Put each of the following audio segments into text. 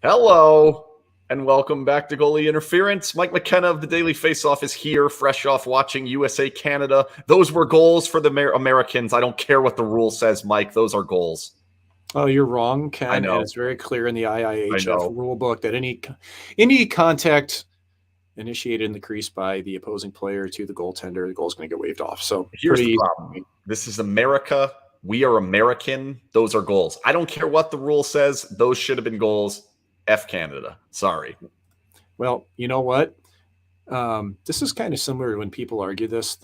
Hello, and welcome back to Goalie Interference. Mike McKenna of the Daily Faceoff is here, fresh off watching USA-Canada. Those were goals for the Americans. I don't care what the rule says, Mike. Those are goals. Oh, you're wrong, Ken. I know. And it's very clear in the IIHF rule book that any contact initiated in the crease by the opposing player to the goaltender, the goal is going to get waved off. So here's the problem. This is America. We are American. Those are goals. I don't care what the rule says. Those should have been goals. F Canada. Sorry. Well, you know what? This is kind of similar to when people argue this,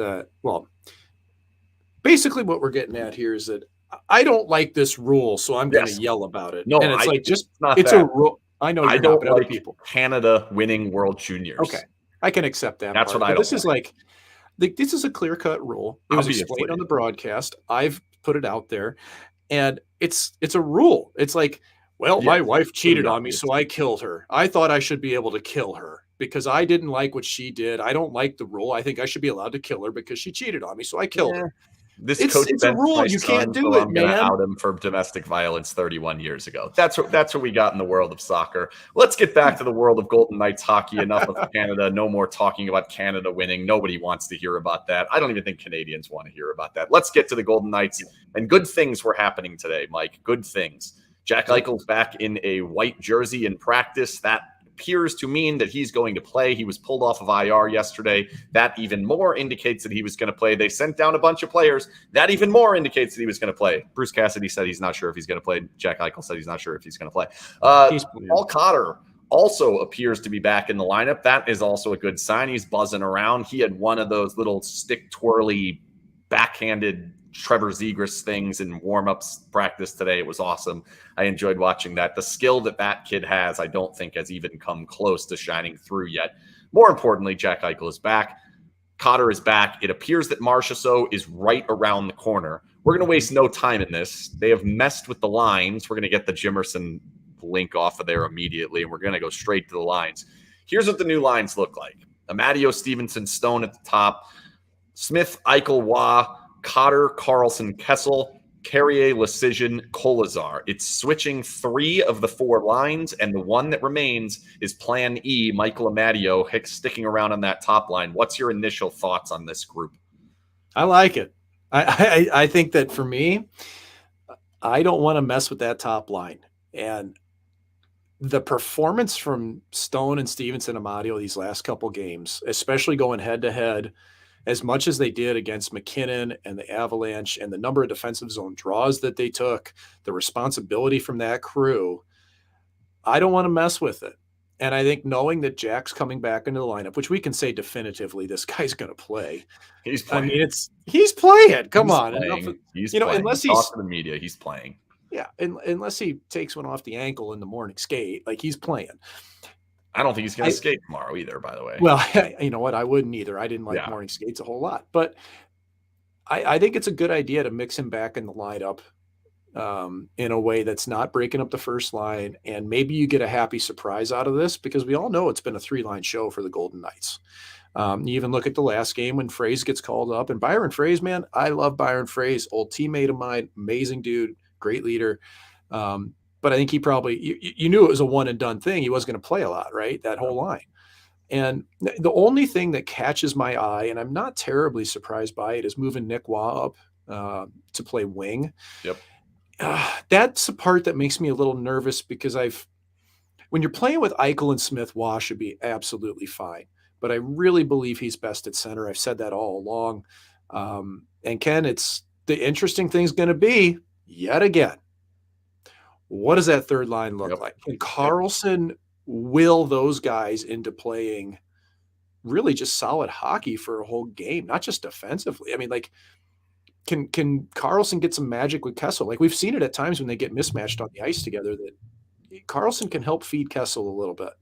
basically what we're getting at here is that I don't like this rule, so I'm going to yell about it. No, and it's it's a rule. I know I don't like other people. Canada winning World Juniors. Okay. I can accept that. That's part, what I don't like. This is a clear-cut rule. It was explained on the broadcast. I've put it out there, and it's a rule. It's like, well, my wife cheated on me, so I killed her. I thought I should be able to kill her because I didn't like what she did. I don't like the rule. I think I should be allowed to kill her because she cheated on me, so I killed her. It's a rule. You can't do it, man. I'm going to out him for domestic violence 31 years ago. That's what we got in the world of soccer. Let's get back to the world of Golden Knights hockey. Enough of Canada. No more talking about Canada winning. Nobody wants to hear about that. I don't even think Canadians want to hear about that. Let's get to the Golden Knights. And good things were happening today, Mike. Good things. Jack Eichel's back in a white jersey in practice. That appears to mean that he's going to play. He was pulled off of IR yesterday. That even more indicates that he was going to play. They sent down a bunch of players. That even more indicates that he was going to play. Bruce Cassidy said he's not sure if he's going to play. Jack Eichel said he's not sure if he's going to play. Paul Cotter also appears to be back in the lineup. That is also a good sign. He's buzzing around. He had one of those little stick twirly backhanded Trevor Zegras things in warm-ups practice today. It was awesome. I enjoyed watching that. The skill that kid has, I don't think has even come close to shining through yet. More importantly, Jack Eichel is back. Cotter is back. It appears that Marchessault is right around the corner. We're going to waste no time in this. They have messed with the lines. We're going to get the Jimerson link off of there immediately, and we're going to go straight to the lines. Here's what the new lines look like. Amadio, Stevenson, Stone at the top. Smith, Eichel, Waugh, Cotter, Carlson, Kessel, Carrier, Lecision, Kolazar. It's switching 3 of the 4 lines, and the one that remains is Plan E, Michael Amadio, sticking around on that top line. What's your initial thoughts on this group? I like it. I think that for me, I don't want to mess with that top line. And the performance from Stone and Stevenson Amadio these last couple games, especially going head-to-head, as much as they did against McKinnon and the Avalanche and the number of defensive zone draws that they took, the responsibility from that crew, I don't want to mess with it. And I think knowing that Jack's coming back into the lineup, which we can say definitively this guy's going to play. He's playing. I mean, he's playing. Come on. He's playing. Unless he's talking to the media, he's playing. Yeah, unless he takes one off the ankle in the morning skate, like he's playing. I don't think he's going to skate tomorrow either, by the way. Well, you know what? I wouldn't either. I didn't like morning skates a whole lot. But I think it's a good idea to mix him back in the lineup in a way that's not breaking up the first line. And maybe you get a happy surprise out of this because we all know it's been a 3-line show for the Golden Knights. You even look at the last game when Fraze gets called up. And Byron Fraze, man, I love Byron Fraze, old teammate of mine, amazing dude, great leader. But I think he probably, you knew it was a one and done thing. He wasn't going to play a lot, right? That whole line. And the only thing that catches my eye, and I'm not terribly surprised by it, is moving Nick Waugh up to play wing. Yep. That's the part that makes me a little nervous because when you're playing with Eichel and Smith, Waugh should be absolutely fine. But I really believe he's best at center. I've said that all along. And Ken, the interesting thing's going to be yet again, what does that third line look like? Can Carlson will those guys into playing really just solid hockey for a whole game, not just defensively? I mean, like, can Carlson get some magic with Kessel? Like, we've seen it at times when they get mismatched on the ice together that Carlson can help feed Kessel a little bit.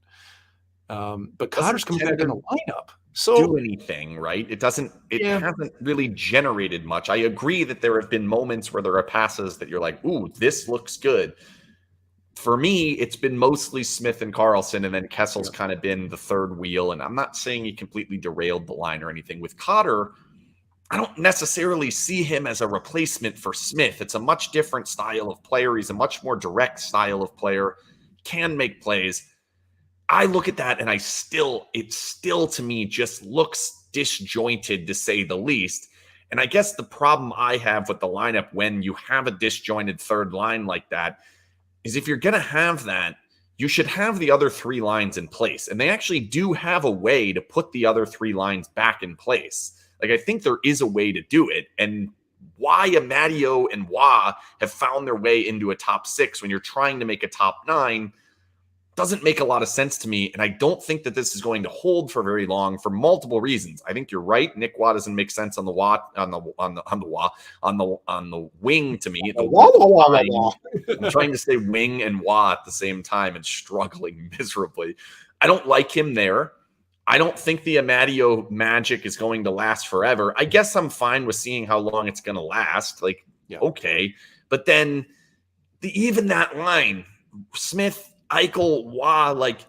But Cotter's coming back in the lineup. do anything, right? It Yeah. hasn't really generated much. I agree that there have been moments where there are passes that you're like, ooh, this looks good. For me, it's been mostly Smith and Carlson, and then Kessel's kind of been the third wheel. And I'm not saying he completely derailed the line or anything. With Cotter, I don't necessarily see him as a replacement for Smith. It's a much different style of player. He's a much more direct style of player, can make plays. I look at that and it still to me just looks disjointed, to say the least. And I guess the problem I have with the lineup when you have a disjointed third line like that is if you're going to have that, you should have the other three lines in place. And they actually do have a way to put the other three lines back in place. Like, I think there is a way to do it. And why Amadio and Wah have found their way into a top 6 when you're trying to make a top 9 doesn't make a lot of sense to me. And I don't think that this is going to hold for very long for multiple reasons. I think you're right. Nick Watt doesn't make sense on the wing to me. I'm trying to say wing and Wah at the same time and struggling miserably. I don't like him there. I don't think the Amadio magic is going to last forever. I guess I'm fine with seeing how long it's going to last. Like, okay. But then even that line, Smith, Eichel, Wah, like,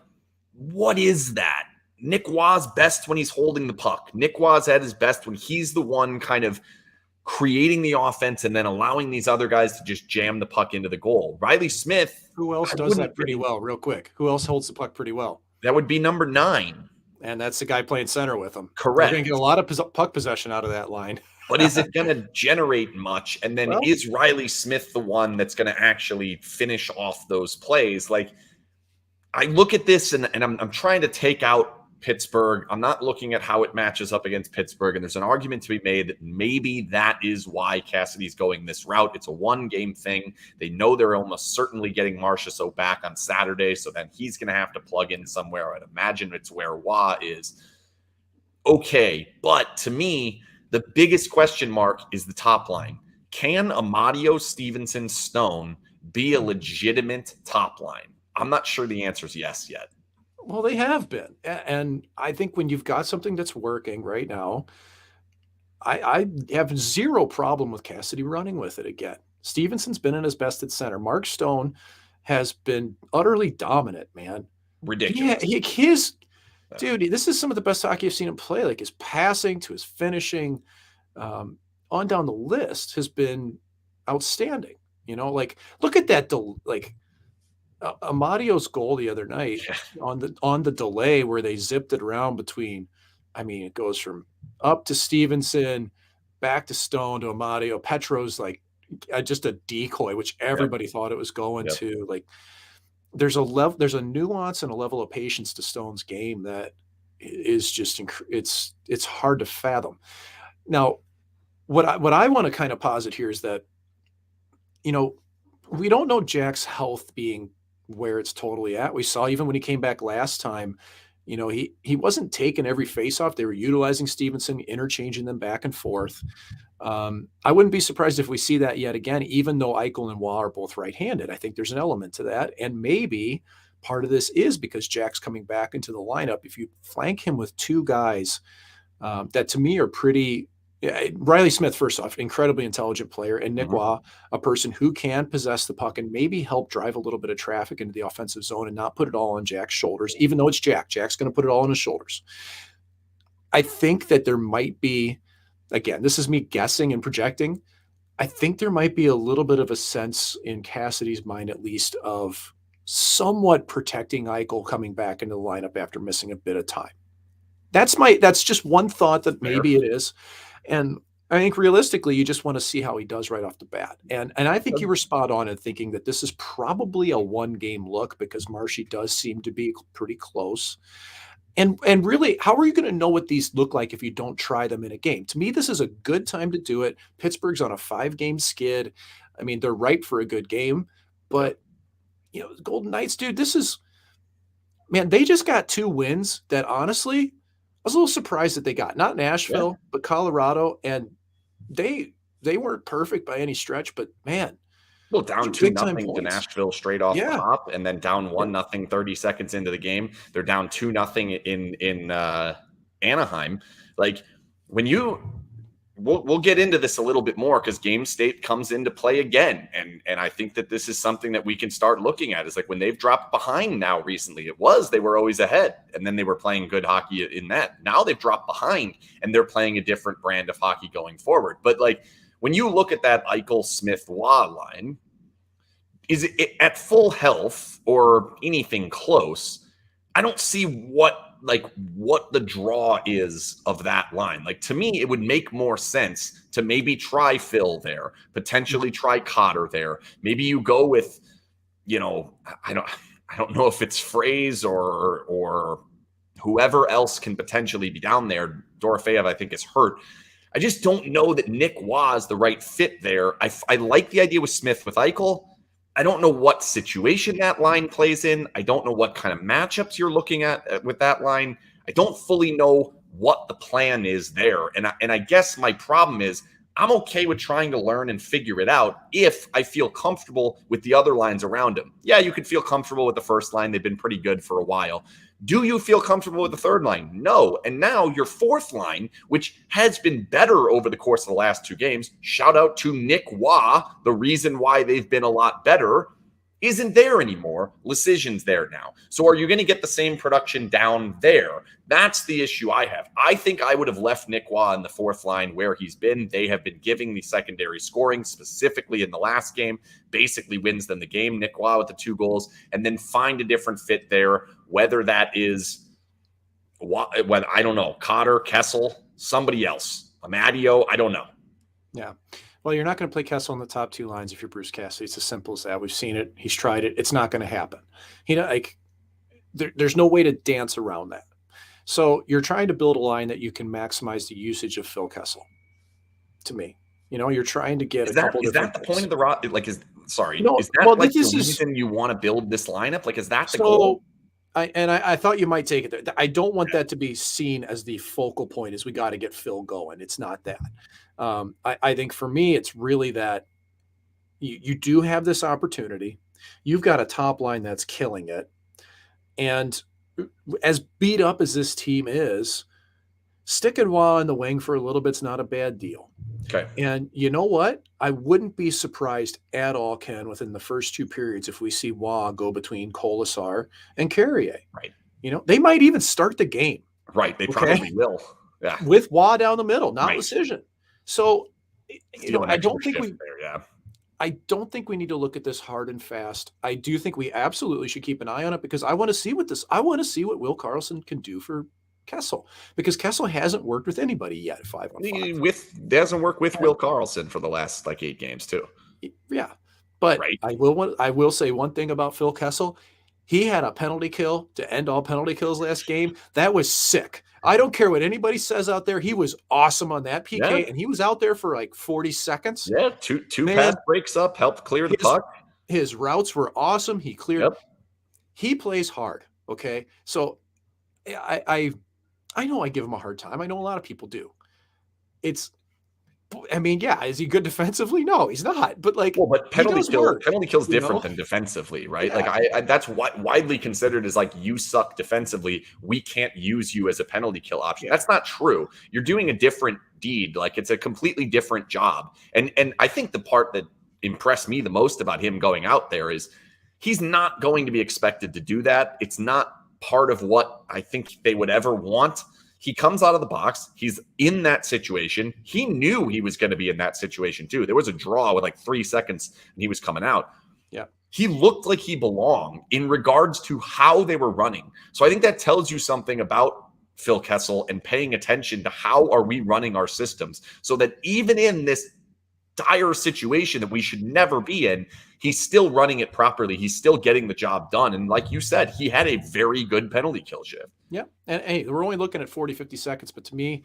what is that? Nick Wah's best when he's holding the puck. Nick Wah's at his best when he's the one kind of creating the offense and then allowing these other guys to just jam the puck into the goal. Riley Smith. Who else does that pretty well, real quick? Who else holds the puck pretty well? That would be number 9. And that's the guy playing center with him. Correct. You're going to get a lot of puck possession out of that line. But is it going to generate much? And then is Riley Smith the one that's going to actually finish off those plays? Like, I look at this and I'm trying to take out Pittsburgh. I'm not looking at how it matches up against Pittsburgh. And there's an argument to be made that maybe that is why Cassidy's going this route. It's a one-game thing. They know they're almost certainly getting Marchessault back on Saturday, so then he's going to have to plug in somewhere. I'd imagine it's where Wah is. Okay, but to me, the biggest question mark is the top line. Can Amadio, Stevenson, Stone be a legitimate top line? I'm not sure the answer is yes yet. Well, they have been. And I think when you've got something that's working right now, I have zero problem with Cassidy running with it again. Stevenson's been in his best at center. Mark Stone has been utterly dominant, man. Ridiculous. Dude, this is some of the best hockey I've seen him play. Like, his passing to his finishing, on down the list has been outstanding. You know, like, look at that. Amadio's goal the other night on the delay where they zipped it around between, I mean, it goes from up to Stevenson, back to Stone to Amadio. Petro's like just a decoy, which everybody thought it was going to. Like, there's a nuance and a level of patience to Stone's game that is just it's hard to fathom. Now, what I want to kind of posit here is that, you know, we don't know Jack's health being where it's totally at. We saw even when he came back last time, you know, he wasn't taking every faceoff. They were utilizing Stevenson, interchanging them back and forth. I wouldn't be surprised if we see that yet again, even though Eichel and Wah are both right-handed. I think there's an element to that. And maybe part of this is because Jack's coming back into the lineup. If you flank him with two guys that to me are pretty Riley Smith, first off, incredibly intelligent player, and Nick Wah, a person who can possess the puck and maybe help drive a little bit of traffic into the offensive zone and not put it all on Jack's shoulders, even though it's Jack. Jack's going to put it all on his shoulders. I think that there might be, again, this is me guessing and projecting, I think there might be a little bit of a sense in Cassidy's mind, at least, of somewhat protecting Eichel coming back into the lineup after missing a bit of time. That's just one thought that maybe it is. And I think realistically, you just want to see how he does right off the bat. And I think you were spot on in thinking that this is probably a one-game look because Marshy does seem to be pretty close. And really, how are you going to know what these look like if you don't try them in a game? To me, this is a good time to do it. Pittsburgh's on a 5-game skid. I mean, they're ripe for a good game. But, you know, Golden Knights, dude, they just got 2 wins that honestly – I was a little surprised that they got not Nashville, but Colorado, and they weren't perfect by any stretch, but man, well, down 2-0 to Nashville straight off the top, and then down 1-0 30 seconds into the game. They're down 2-0 in Anaheim, like when you we'll get into this a little bit more because game state comes into play again. And I think that this is something that we can start looking at is like when they've dropped behind now recently, they were always ahead and then they were playing good hockey in that. Now they've dropped behind and they're playing a different brand of hockey going forward. But like when you look at that Eichel, Smith, Waugh line, is it at full health or anything close? I don't see what the draw is of that line. Like to me, it would make more sense to maybe try Phil there, potentially try Cotter there. Maybe you go with, I don't know if it's Phrase or whoever else can potentially be down there. Dorofeyev, I think, is hurt. I just don't know that Nick Waugh is the right fit there. I like the idea with Smith with Eichel. I don't know what situation that line plays in. I don't know what kind of matchups you're looking at with that line. I don't fully know what the plan is there. And I guess my problem is I'm okay with trying to learn and figure it out if I feel comfortable with the other lines around him. Yeah, you could feel comfortable with the first line. They've been pretty good for a while. Do you feel comfortable with the third line? No. And now your fourth line, which has been better over the course of the last 2 games, shout out to Nick Waugh, the reason why they've been a lot better, isn't there anymore. Lecision's there now. So are you going to get the same production down there? That's the issue I have. I think I would have left Nick Waugh in the fourth line where he's been. They have been giving the secondary scoring, specifically in the last game, basically wins them the game. Nick Waugh with the 2 goals, and then find a different fit there, whether that is, I don't know, Cotter, Kessel, somebody else, Amadio, I don't know. Yeah. Well, you're not going to play Kessel on the top 2 lines if you're Bruce Cassidy. It's as simple as that. We've seen it. He's tried it. It's not going to happen. There's no way to dance around that. So you're trying to build a line that you can maximize the usage of Phil Kessel. To me, you're trying to get is that the point of the is that the reason you want to build this lineup? Like, is that the goal? I thought you might take it there. I don't want that to be seen as the focal point as we got to get Phil going. It's not that. I think for me, it's really that you do have this opportunity. You've got a top line that's killing it. And as beat up as this team is, sticking Waugh in the wing for a little bit's not a bad deal. Okay. And you know what? I wouldn't be surprised at all, Ken, within the first 2 periods if we see Waugh go between Colasar and Carrier. Right. They might even start the game. Right. They probably will. Yeah. With Waugh down the middle, not Lecision. So, I don't think we need to look at this hard and fast. I do think we absolutely should keep an eye on it because I want to see what Will Karlsson can do for Kessel, because Kessel hasn't worked with anybody yet at 5-on-5. Doesn't work with Will Karlsson for the last 8 games too. Yeah, but I will say one thing about Phil Kessel. He had a penalty kill to end all penalty kills last game. That was sick. I don't care what anybody says out there. He was awesome on that PK, and he was out there for 40 seconds. Yeah, two pass breaks up, helped clear the puck. His routes were awesome. He cleared. Yep. He plays hard. Okay, so I know I give him a hard time. I know a lot of people do. Is he good defensively? No, he's not. But but penalty kills different than defensively, right? Yeah. That's widely considered as you suck defensively. We can't use you as a penalty kill option. Yeah. That's not true. You're doing a different deed. It's a completely different job. And I think the part that impressed me the most about him going out there is he's not going to be expected to do that. It's not part of what I think they would ever want. He comes out of the box. He's in that situation. He knew he was going to be in that situation too. There was a draw with 3 seconds and he was coming out. Yeah. He looked like he belonged in regards to how they were running. So I think that tells you something about Phil Kessel and paying attention to how are we running our systems so that even in this dire situation that we should never be in, he's still running it properly. He's still getting the job done. And like you said, he had a very good penalty kill shift. Yeah. And hey, we're only looking at 40, 50 seconds, but to me,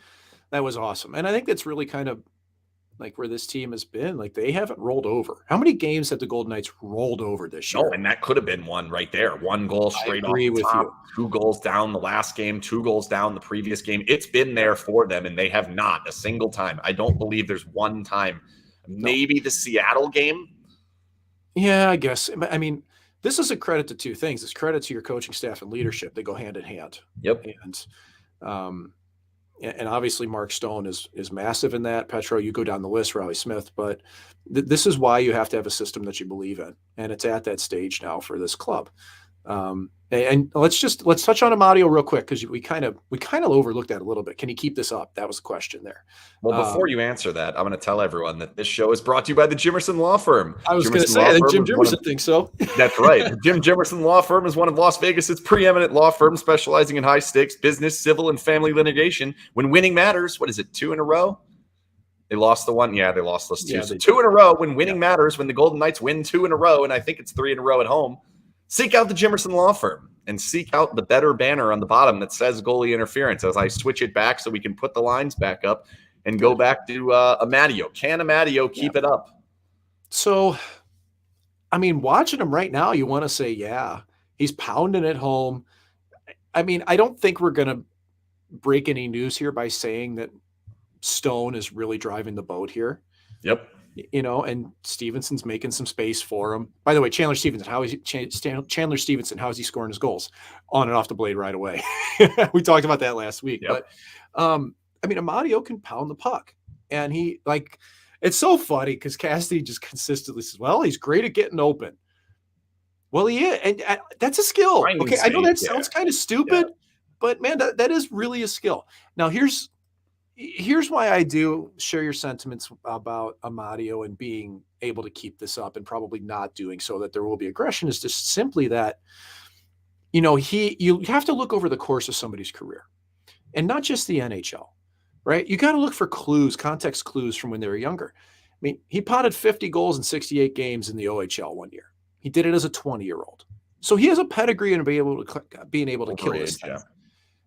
that was awesome. And I think that's really kind of where this team has been. They haven't rolled over. How many games have the Golden Knights rolled over this year? No, and that could have been one right there. 1 goal straight off the top, 2 goals down the last game, 2 goals down the previous game. It's been there for them, and they have not a single time. I don't believe there's one time. Maybe the Seattle game. Yeah, I guess. I mean, this is a credit to 2 things. It's credit to your coaching staff and leadership. They go hand in hand. Yep. And and obviously Mark Stone is massive in that. Petro, you go down the list, Riley Smith, but this is why you have to have a system that you believe in, and it's at that stage now for this club. And let's touch on Amadio real quick, because we kind of overlooked that a little bit. Can he keep this up? That was the question there. Well, before you answer that, I'm going to tell everyone that this show is brought to you by the Jimerson Law Firm. I was going to say, I think Jim Jimerson thinks so. That's right. The Jim Jimerson Law Firm is one of Las Vegas's preeminent law firms, specializing in high stakes business, civil, and family litigation. When winning matters, what is it, 2 in a row? They lost the one. Yeah, they lost those 2. So 2 in a row when winning matters, when the Golden Knights win 2 in a row, and I think it's 3 in a row at home. Seek out the Jimerson Law Firm and seek out the better banner on the bottom that says goalie interference as I switch it back so we can put the lines back up and go back to Amadio. Can Amadio keep it up? So, I mean, watching him right now, you want to say, yeah, he's pounding it home. I mean, I don't think we're going to break any news here by saying that Stone is really driving the boat here. Yep. You know, and Stevenson's making some space for him. By the way, Chandler Stevenson, how is he scoring his goals on and off the blade right away? We talked about that last week. Yep. But I mean, Amadio can pound the puck, and it's so funny because Cassidy just consistently says, well, he's great at getting open. Well, he is, and that's a skill. Okay, I know that sounds kind of stupid, but man, that is really a skill. Now, here's why I do share your sentiments about Amadio and being able to keep this up and probably not doing so that there will be aggression, is just simply that, you know, you have to look over the course of somebody's career and not just the NHL, right? You got to look for clues, context clues from when they were younger. I mean, he potted 50 goals in 68 games in the OHL one year. He did it as a 20-year-old. So he has a pedigree in being able to kill this thing.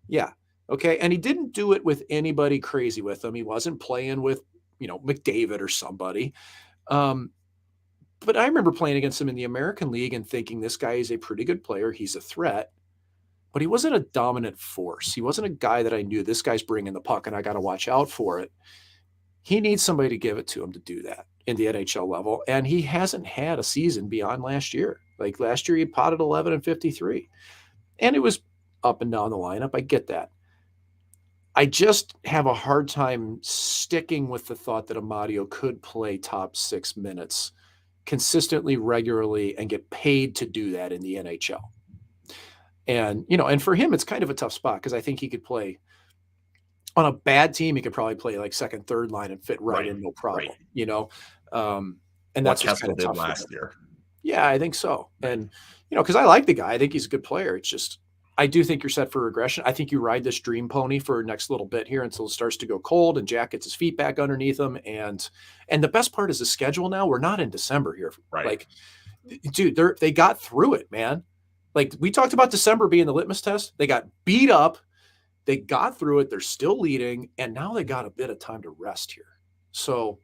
Yeah. Okay. And he didn't do it with anybody crazy with him. He wasn't playing with, you know, McDavid or somebody. But I remember playing against him in the American League and thinking this guy is a pretty good player. He's a threat, but he wasn't a dominant force. He wasn't a guy that I knew this guy's bringing the puck and I got to watch out for it. He needs somebody to give it to him to do that in the NHL level. And he hasn't had a season beyond last year. Like last year, he potted 11 and 53 and it was up and down the lineup. I get that. I just have a hard time sticking with the thought that Amadio could play top 6 minutes consistently, regularly, and get paid to do that in the NHL. And, you know, and for him, it's kind of a tough spot because I think he could play on a bad team. He could probably play like second, third line and fit right in, no problem, you know? And that's what Kessel kind of did last year. Yeah, I think so. And, you know, because I like the guy. I think he's a good player. It's just, I do think you're set for regression. I think you ride this dream pony for next little bit here until it starts to go cold and Jack gets his feet back underneath him. And the best part is the schedule now. We're not in December here. Right. Like, dude, they got through it, man. Like we talked about December being the litmus test. They got beat up. They got through it. They're still leading. And now they got a bit of time to rest here. So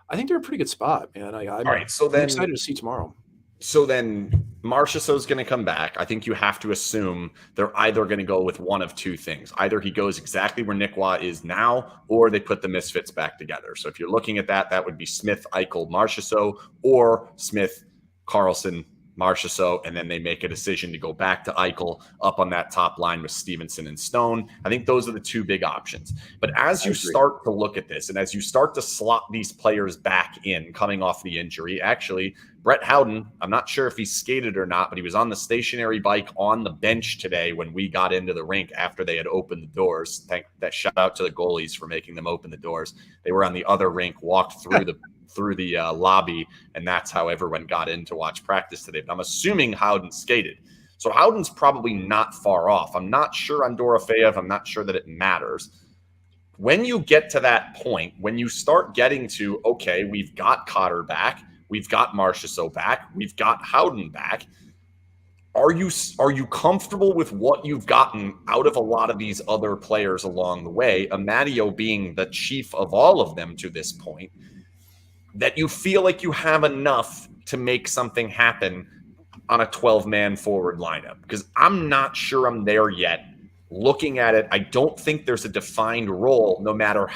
I think they're in a pretty good spot, man. I'm excited to see tomorrow. So then Marchessault's going to come back. I think you have to assume they're either going to go with one of two things. Either he goes exactly where Nick Waugh is now, or they put the misfits back together. So if you're looking at that, that would be Smith, Eichel, Marchessault, or Smith, Carlson, Marchessault, and then they make a decision to go back to Eichel up on that top line with Stevenson and Stone. I think those are the two big options. But as you start to look at this and as you start to slot these players back in coming off the injury, actually, Brett Howden, I'm not sure if he skated or not, but he was on the stationary bike on the bench today when we got into the rink after they had opened the doors. Shout out to the goalies for making them open the doors. They were on the other rink, walked through the lobby, and that's how everyone got in to watch practice today. But I'm assuming Howden skated. So Howden's probably not far off. I'm not sure on Dorofeyev. I'm not sure that it matters. When you get to that point, when you start getting to, okay, we've got Cotter back, we've got Marchessault back, we've got Howden back, are you comfortable with what you've gotten out of a lot of these other players along the way, Amadio being the chief of all of them to this point, that you feel like you have enough to make something happen on a 12-man forward lineup? Because I'm not sure I'm there yet. Looking at it, I don't think there's a defined role no matter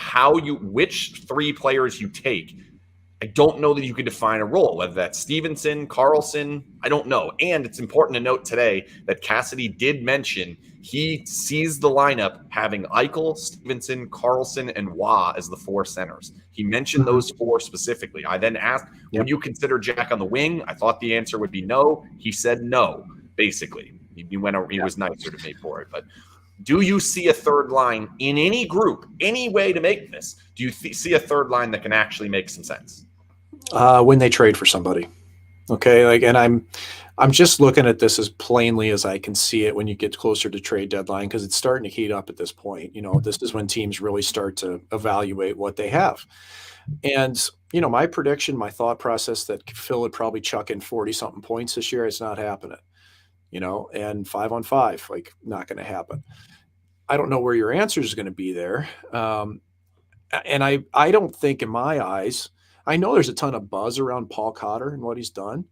which 3 players you take. I don't know that you could define a role, whether that's Stevenson, Carlson, I don't know. And it's important to note today that Cassidy did mention he sees the lineup having Eichel, Stevenson, Carlson, and Waugh as the 4 centers. He mentioned those 4 specifically. I then asked, would you consider Jack on the wing? I thought the answer would be no. He said no, basically. He was nicer to me for it. But do you see a third line in any group, any way to make this? Do you see a third line that can actually make some sense? When they trade for somebody. Okay. And I'm just looking at this as plainly as I can see it when you get closer to trade deadline, because it's starting to heat up at this point. This is when teams really start to evaluate what they have. And, my prediction, my thought process that Phil would probably chuck in 40-something points this year, it's not happening. And 5-on-5, not going to happen. I don't know where your answer is going to be there. And I don't think, in my eyes, I know there's a ton of buzz around Paul Cotter and what he's done.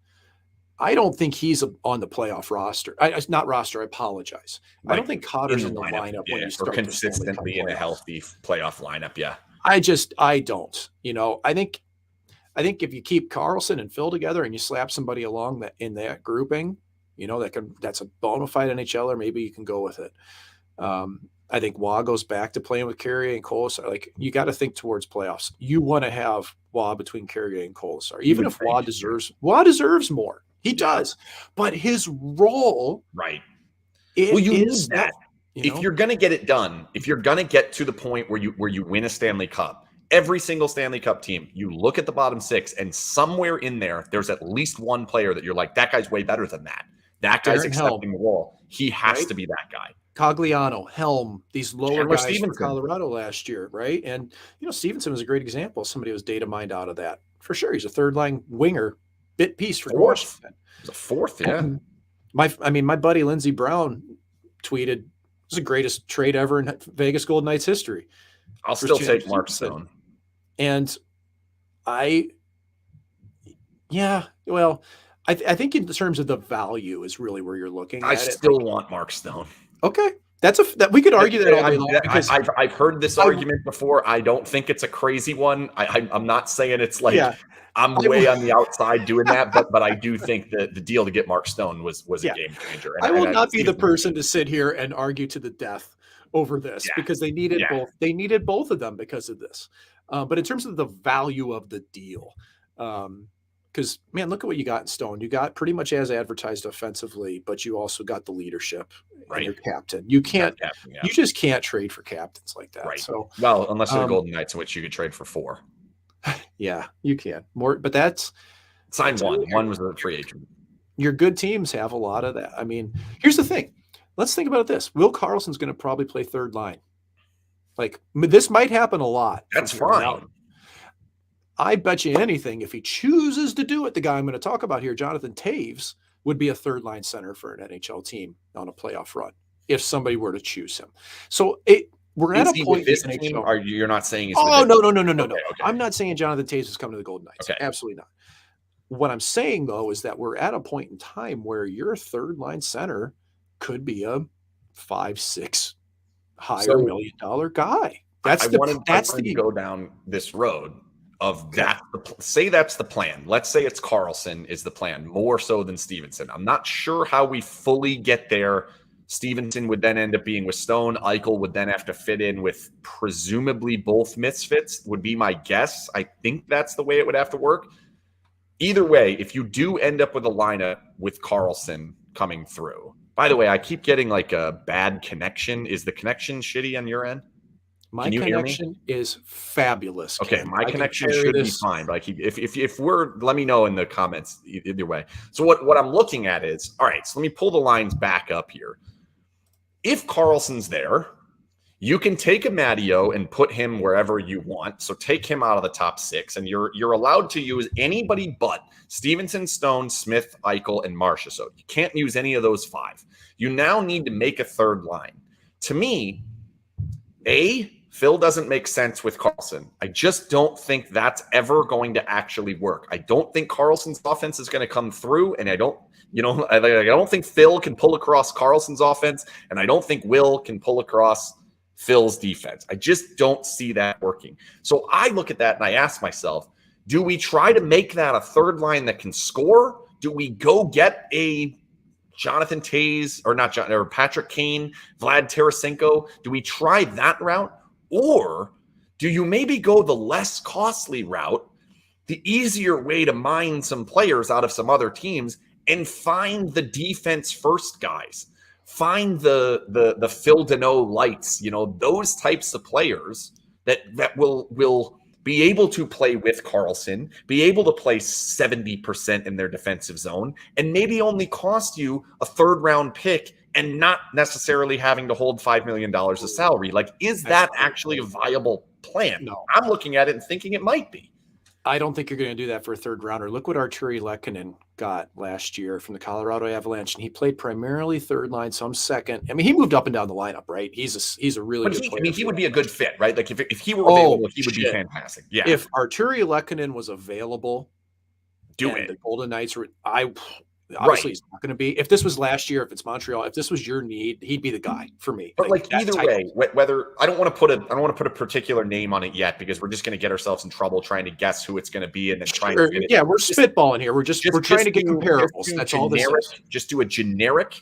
I don't think he's on the playoff roster. Not roster. I apologize. I don't think Cotter's in the lineup when you start consistently in a healthy playoff lineup. Yeah. I don't. I think if you keep Carlson and Phil together and you slap somebody along in that grouping, that's a bona fide NHLer, maybe you can go with it. I think Waugh goes back to playing with Carrier and Kolasar. You got to think towards playoffs. You want to have Waugh between Carrier and Kolasar, even if Waugh deserves more. He does, but his role, right? You need that. If you're going to get it done, if you're going to get to the point where you win a Stanley Cup, every single Stanley Cup team, you look at the bottom 6, and somewhere in there's at least one player that you're like, that guy's way better than that. That guy's accepting the role. He has to be that guy. Cogliano, Helm, these lower guys from Colorado last year, right? And, Stevenson was a great example of somebody who was data mined out of that. For sure, he's a third-line winger, bit piece for fourth. He's a fourth, yeah. My buddy Lindsey Brown tweeted, "This is the greatest trade ever in Vegas Golden Knights history." I'll still take Mark Stone. And I think in terms of the value is really where you're looking. I still want Mark Stone. Okay. That we could argue that all day long, because I've heard this argument before. I don't think it's a crazy one. I'm not saying it's like I'm way on the outside doing that, but I do think that the deal to get Mark Stone was a game changer. And I will not be the person to sit here and argue to the death over this because they needed both. They needed both of them because of this. But in terms of the value of the deal, because, man, look at what you got in Stone. You got pretty much as advertised offensively, but you also got the leadership, right? And your captain. You just can't trade for captains like that. Right. So, well, unless they're Golden Knights, in which you could trade for 4. Yeah, you can. But that's signed one. One was a free agent. Your good teams have a lot of that. I mean, here's the thing. Let's think about this. Will Karlsson's going to probably play third line. This might happen a lot. That's fine. I bet you anything, if he chooses to do it, the guy I'm going to talk about here, Jonathan Toews, would be a third-line center for an NHL team on a playoff run if somebody were to choose him. So we're at a point. This team, or you're not saying? No. Okay. I'm not saying Jonathan Toews is coming to the Golden Knights. Okay. Absolutely not. What I'm saying, though, is that we're at a point in time where your third-line center could be a 5-6 higher $1 million guy. That's the go down this road. Of that, say that's the plan. Let's say it's Carlson is the plan, more so than Stevenson. I'm not sure how we fully get there. Stevenson would then end up being with Stone. Eichel would then have to fit in with presumably both misfits, would be my guess. I think that's the way it would have to work. Either way, if you do end up with a lineup with Carlson coming through. By the way, I keep getting like a bad connection. Is the connection shitty on your end? My connection is fabulous. Okay, my connection should be fine. But if we're, let me know in the comments either way. So what I'm looking at is, all right, so let me pull the lines back up here. If Carlson's there, you can take Amadio and put him wherever you want. So take him out of the top 6, and you're allowed to use anybody but Stevenson, Stone, Smith, Eichel, and Marcia. So you can't use any of those 5. You now need to make a third line. To me, Phil doesn't make sense with Carlson. I just don't think that's ever going to actually work. I don't think Carlson's offense is going to come through, and I don't think Phil can pull across Carlson's offense, and I don't think Will can pull across Phil's defense. I just don't see that working. So I look at that and I ask myself, Do we try to make that a third line that can score? Do we go get a Jonathan Toews or Patrick Kane, Vlad Tarasenko? Do we try that route? Or do you maybe go the less costly route, the easier way to mine some players out of some other teams and find the defense first guys? Find the Phil Deneau lights, those types of players that will be able to play with Karlsson, be able to play 70% in their defensive zone, and maybe only cost you a third round pick and not necessarily having to hold $5 million of salary. Like, is that actually a viable plan? No. I'm looking at it and thinking it might be. I don't think you're going to do that for a third rounder. Look what Arturi Lehkonen got last year from the Colorado Avalanche, and he played primarily third line, some second. I mean, he moved up and down the lineup, right? He's a really good player. I mean, he would be a good fit, right? Like if he were available, he would be fantastic. Yeah. If Arturi Lehkonen was available, the Golden Knights were obviously he's not going to be. If this was last year, if it's Montreal, if this was your need, he'd be the guy for me. But like either way, whether I don't want to put a particular name on it yet, because we're just going to get ourselves in trouble trying to guess who it's going to be and then trying to fit it. Yeah, we're spitballing here. We're trying to get comparables. That's all this is. Just do a generic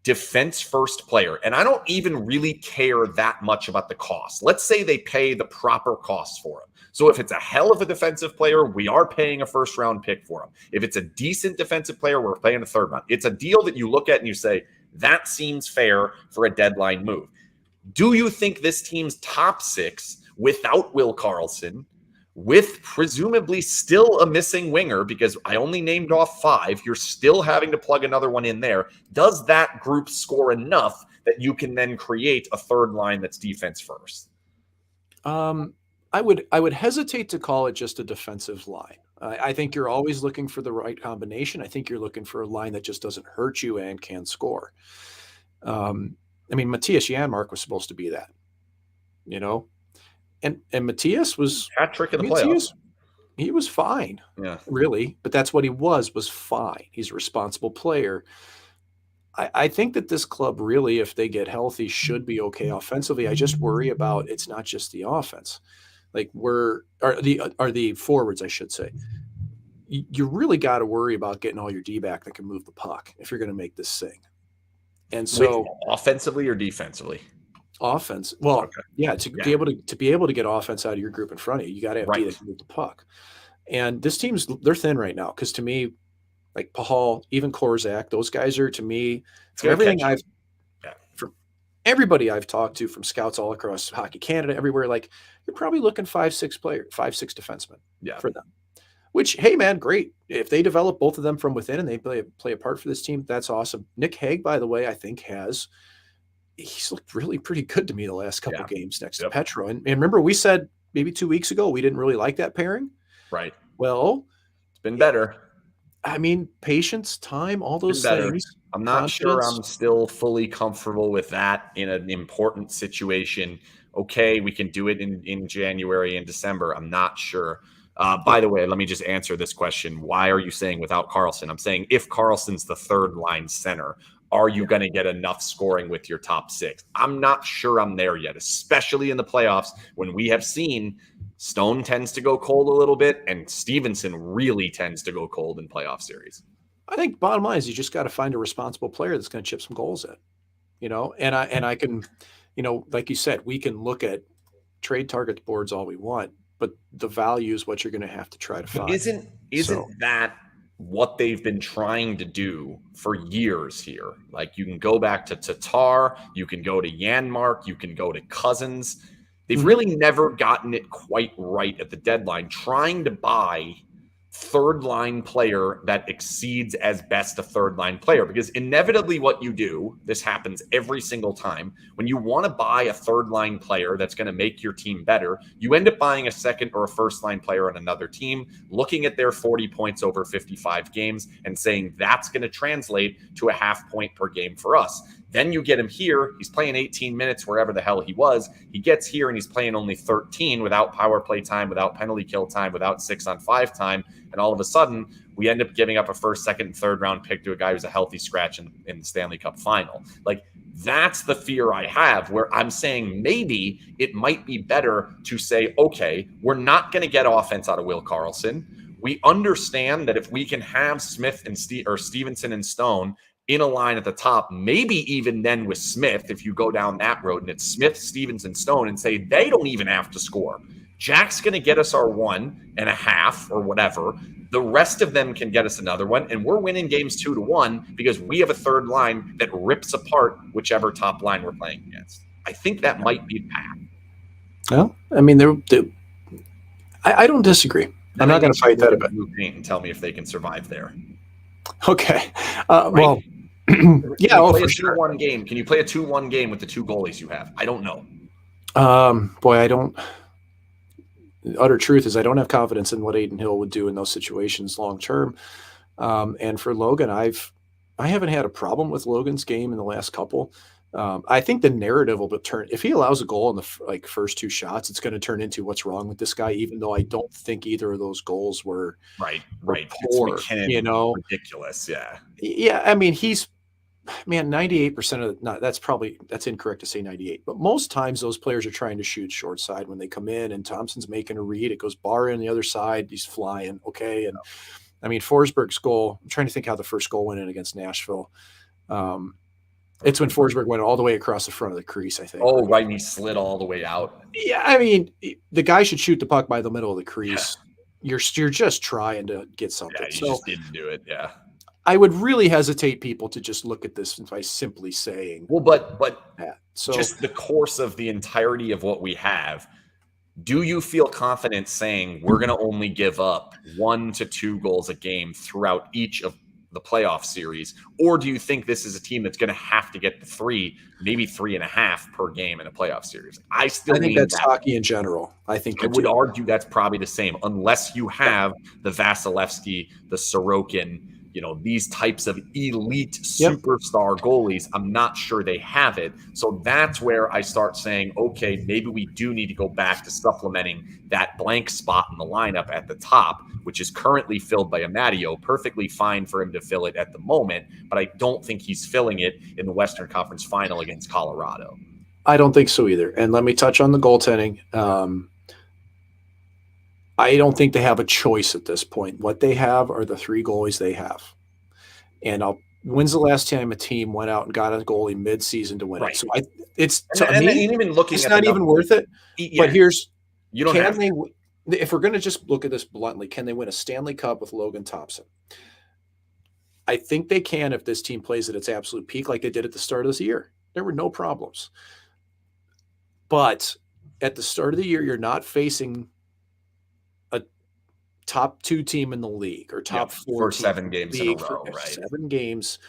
defense first player. And I don't even really care that much about the cost. Let's say they pay the proper cost for him. So if it's a hell of a defensive player, we are paying a first round pick for him. If it's a decent defensive player, we're paying a third round. It's a deal that you look at and you say, that seems fair for a deadline move. Do you think this team's top six without Will Karlsson, with presumably still a missing winger, because I only named off 5, you're still having to plug another one in there, does that group score enough that you can then create a third line that's defense first? I would hesitate to call it just a defensive line. I think you're always looking for the right combination. I think you're looking for a line that just doesn't hurt you and can score. I mean, Matthias Janmark was supposed to be that, and Matthias was hat trick in the playoffs. He was fine, really, but that's what he was fine. He's a responsible player. I think that this club really, if they get healthy, should be okay offensively. I just worry about it's not just the offense. Like are the forwards, I should say. You really got to worry about getting all your D back that can move the puck if you're going to make this thing. And so, offensively or defensively? Offense. Well, okay. Be able to get offense out of your group in front of you, you got to have D that can move the puck. And this team's they're thin right now because to me, like Pahal, even Korzak, those guys are to me from everything from everybody I've talked to, from scouts all across Hockey Canada, everywhere. Like you're probably looking 5-6 defensemen for them. Which, hey man, great if they develop both of them from within and they play a part for this team. That's awesome. Nick Hague, by the way, I think he's looked really pretty good to me the last couple games next to Petro. And remember, we said maybe 2 weeks ago we didn't really like that pairing. Right. Well, it's been better. I mean, patience, time, all those things. I'm not sure I'm still fully comfortable with that in an important situation. Okay, we can do it in January and December. I'm not sure. By the way, let me just answer this question. Why are you saying without Karlsson? I'm saying if Karlsson's the third line center, are you going to get enough scoring with your top 6? I'm not sure I'm there yet, especially in the playoffs when we have seen Stone tends to go cold a little bit and Stevenson really tends to go cold in playoff series. I think bottom line is you just got to find a responsible player that's going to chip some goals in, and I can, like you said, we can look at trade target boards all we want, but the value is what you're going to have to try to find. Isn't that what they've been trying to do for years here? Like you can go back to Tatar, you can go to Janmark, you can go to Cousins. They've really never gotten it quite right at the deadline, trying to buy third line player that exceeds as best a third line player, because inevitably what you do, this happens every single time, when you want to buy a third line player that's going to make your team better, you end up buying a second or a first line player on another team, looking at their 40 points over 55 games and saying that's going to translate to a half point per game for us. Then you get him here. He's playing 18 minutes wherever the hell he was. He gets here and he's playing only 13 without power play time, without penalty kill time, without 6-on-5 time. And all of a sudden, we end up giving up a first, second, and third round pick to a guy who's a healthy scratch in the Stanley Cup final. Like, That's the fear I have, where I'm saying maybe it might be better to say, okay, we're not going to get offense out of Will Karlsson. We understand that if we can have Smith and Stevenson and Stone in a line at the top, maybe even then with Smith, if you go down that road and it's Smith, Stevens, and Stone, and say they don't even have to score. Jack's going to get us our 1.5 or whatever. The rest of them can get us another one, and we're winning games 2-1 because we have a third line that rips apart whichever top line we're playing against. I think that might be the path. Well, I mean, I don't disagree. I'm not going to fight that a bit. And tell me if they can survive there. Okay. Right? Well, yeah. Play for a sure. 2-1 game. Can you play a 2-1 game with the two goalies you have? I don't know. Boy, I don't. The utter truth is I don't have confidence in what Adin Hill would do in those situations long term. And for Logan, I haven't had a problem with Logan's game in the last couple. I think the narrative will turn if he allows a goal in the first two shots, it's going to turn into what's wrong with this guy. Even though I don't think either of those goals were right. Poor, it's McKinnon, ridiculous. Yeah. I mean, 98% of that's incorrect to say 98, but most times those players are trying to shoot short side when they come in and Thompson's making a read. It goes bar in the other side. He's flying. Okay. And I mean, Forsberg's goal, I'm trying to think how the first goal went in against Nashville. It's when Forsberg went all the way across the front of the crease, I think. Oh, right. And he slid all the way out. Yeah. I mean, the guy should shoot the puck by the middle of the crease. Yeah. You're just trying to get something. Yeah, you just didn't do it. Yeah. I would really hesitate people to just look at this by simply saying, well, but so just the course of the entirety of what we have, do you feel confident saying we're going to only give up 1 to 2 goals a game throughout each of the playoff series? Or do you think this is a team that's going to have to get to 3, maybe 3.5 per game in a playoff series? I think that's hockey in general. I think I would argue that's probably the same, unless you have the Vasilevsky, the Sorokin, these types of elite superstar goalies. I'm not sure they have it. So that's where I start saying, okay, maybe we do need to go back to supplementing that blank spot in the lineup at the top, which is currently filled by Amadio. Perfectly fine for him to fill it at the moment, but I don't think he's filling it in the Western Conference Final against Colorado. I don't think so either. And let me touch on the goaltending. I don't think they have a choice at this point. What they have are the 3 goalies they have. And when's the last time a team went out and got a goalie mid-season to win it? So it's not even worth it. Yeah. But if we're going to just look at this bluntly, can they win a Stanley Cup with Logan Thompson? I think they can if this team plays at its absolute peak like they did at the start of this year. There were no problems. But at the start of the year, you're not facing top 2 team in the league or top 4 for 7 games in a row, right? 7 games.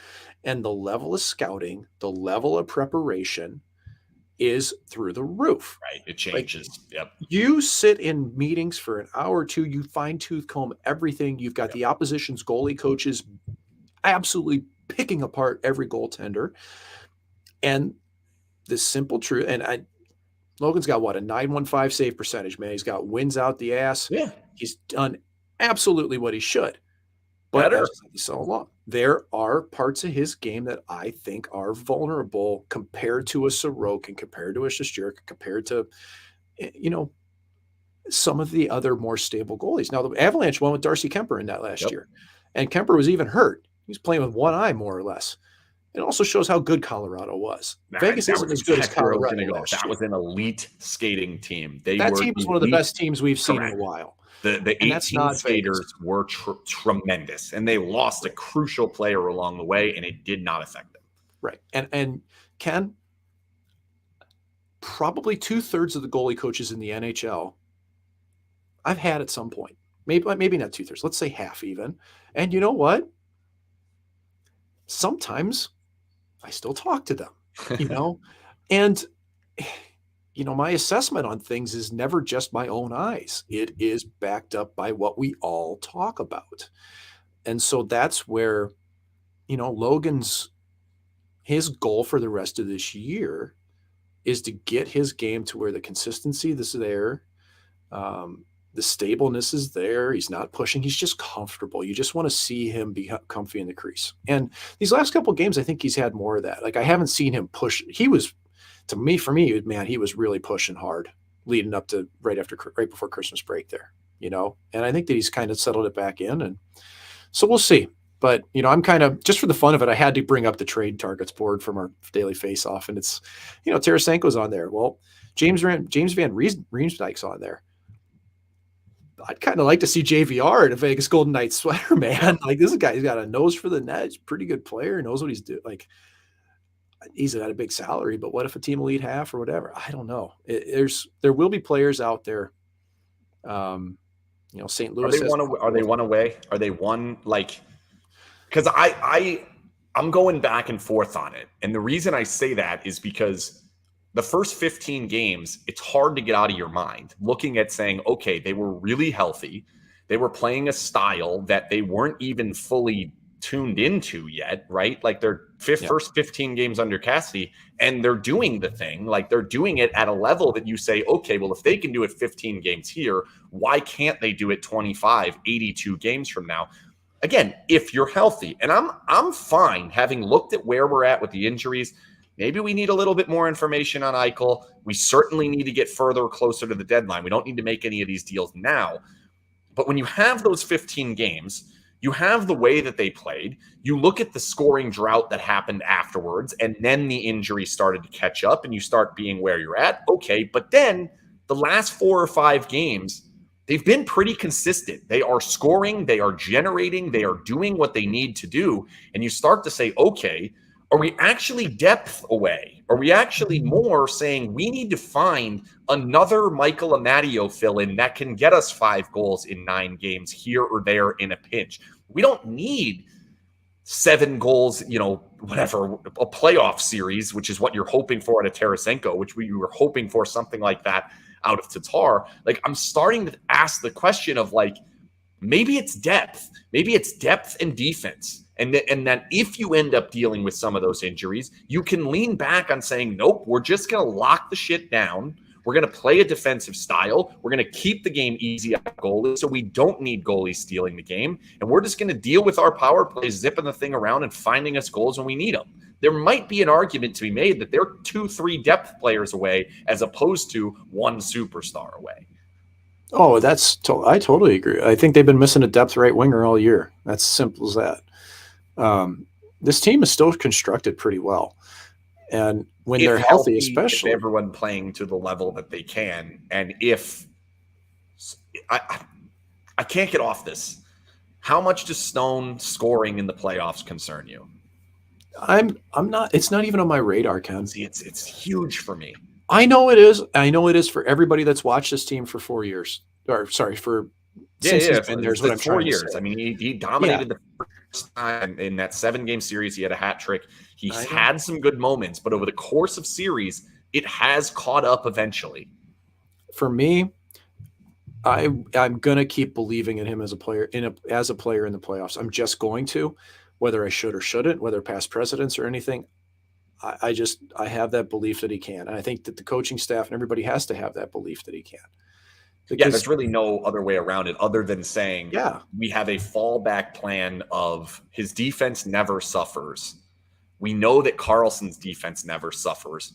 And the level of scouting, the level of preparation is through the roof. Right. It changes. You sit in meetings for an hour or 2, you fine tooth comb everything. You've got the opposition's goalie coaches absolutely picking apart every goaltender. And the simple truth, and Logan's got a 915 save percentage, man. He's got wins out the ass. Yeah. He's done absolutely what he should. But so long, there are parts of his game that I think are vulnerable compared to a Sorokin, compared to a Shesterkin, compared to, some of the other more stable goalies. Now, the Avalanche went with Darcy Kemper in that last year, and Kemper was even hurt. He's playing with one eye, more or less. It also shows how good Colorado was. Vegas isn't as good as Colorado. That was an elite skating team. That team was one of the best teams we've seen in a while. The 18 skaters were tremendous, and they lost a crucial player along the way, and it did not affect them. Right. And Ken, probably 2/3 of the goalie coaches in the NHL I've had at some point. Maybe not 2/3. Let's say half even. And you know what? Sometimes I still talk to them, and my assessment on things is never just my own eyes. It is backed up by what we all talk about. And so that's where, his goal for the rest of this year is to get his game to where the consistency is there. The stableness is there. He's not pushing. He's just comfortable. You just want to see him be comfy in the crease. And these last couple of games, I think he's had more of that. Like I haven't seen him push. He was, for me, man, he was really pushing hard leading up to right before Christmas break there, And I think that he's kind of settled it back in. And so we'll see. But, I'm kind of, just for the fun of it, I had to bring up the trade targets board from our daily face-off. And it's, Tarasenko's on there. Well, James Van Riemsdyk's on there. I'd kind of like to see JVR in a Vegas Golden Knights sweater, man. Like this guy's got a nose for the net. He's a pretty good player. Knows what he's doing. Like he's got a big salary, but what if a team will eat half or whatever? I don't know. There will be players out there. St. Louis. Are they one away? Are they one like? Because I'm going back and forth on it, and the reason I say that is because the first 15 games, it's hard to get out of your mind looking at saying, okay, they were really healthy. They were playing a style that they weren't even fully tuned into yet, right? Like their first 15 games under Cassidy, and they're doing the thing. Like they're doing it at a level that you say, okay, well, if they can do it 15 games here, why can't they do it 25, 82 games from now? Again, if you're healthy. And I'm fine having looked at where we're at with the injuries. Maybe we need a little bit more information on Eichel. We certainly need to get closer to the deadline. We don't need to make any of these deals now. But when you have those 15 games, you have the way that they played. You look at the scoring drought that happened afterwards, and then the injury started to catch up, and you start being where you're at. Okay, but then the last 4 or 5 games, they've been pretty consistent. They are scoring, they are generating, they are doing what they need to do. And you start to say, okay, are we actually depth away? Are we actually more saying we need to find another Michael Amadio fill-in that can get us 5 goals in 9 games here or there in a pinch? We don't need 7 goals, whatever, a playoff series, which is what you're hoping for out of Tarasenko, which we were hoping for something like that out of Tatar. Like, I'm starting to ask the question of, like, maybe it's depth. Maybe it's depth and defense. And then if you end up dealing with some of those injuries, you can lean back on saying, nope, we're just going to lock the shit down. We're going to play a defensive style. We're going to keep the game easy on goalies, so we don't need goalies stealing the game. And we're just going to deal with our power plays, zipping the thing around and finding us goals when we need them. There might be an argument to be made that they're 2-3 depth players away as opposed to 1 superstar away. Oh, I totally agree. I think they've been missing a depth right winger all year. That's as simple as that. This team is still constructed pretty well. And when they're healthy, especially. If everyone playing to the level that they can. And if I can't get off this. How much does Stone scoring in the playoffs concern you? I'm not, it's not even on my radar, Ken. See, it's huge for me. I know it is. I know it is for everybody that's watched this team for 4 years. Or sorry, since he's been there is what I'm trying to say. I mean, he dominated the first time in that 7-game series. He had a hat trick. He's had some good moments, but over the course of series, it has caught up eventually. For me, I'm gonna keep believing in him as a player in the playoffs. I'm just going to, whether I should or shouldn't, whether past precedents or anything. I have that belief that he can. And I think that the coaching staff and everybody has to have that belief that he can. Because there's really no other way around it other than saying we have a fallback plan of his defense never suffers. We know that Carlson's defense never suffers.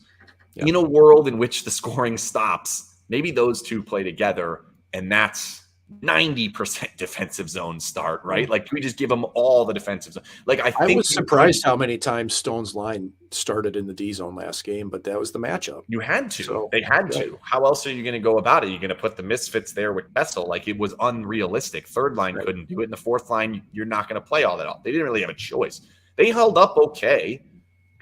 Yeah. In a world in which the scoring stops, maybe those two play together, and that's 90% defensive zone start, right? Like, we just give them all the defensive zone. Like, I was surprised how many times Stone's line started in the D zone last game, but that was the matchup. You had to. So, they had to. How else are you going to go about it? You're going to put the misfits there with Kessel. Like, it was unrealistic. Third line couldn't do it. In the fourth line, you're not going to play all that off. They didn't really have a choice. They held up okay.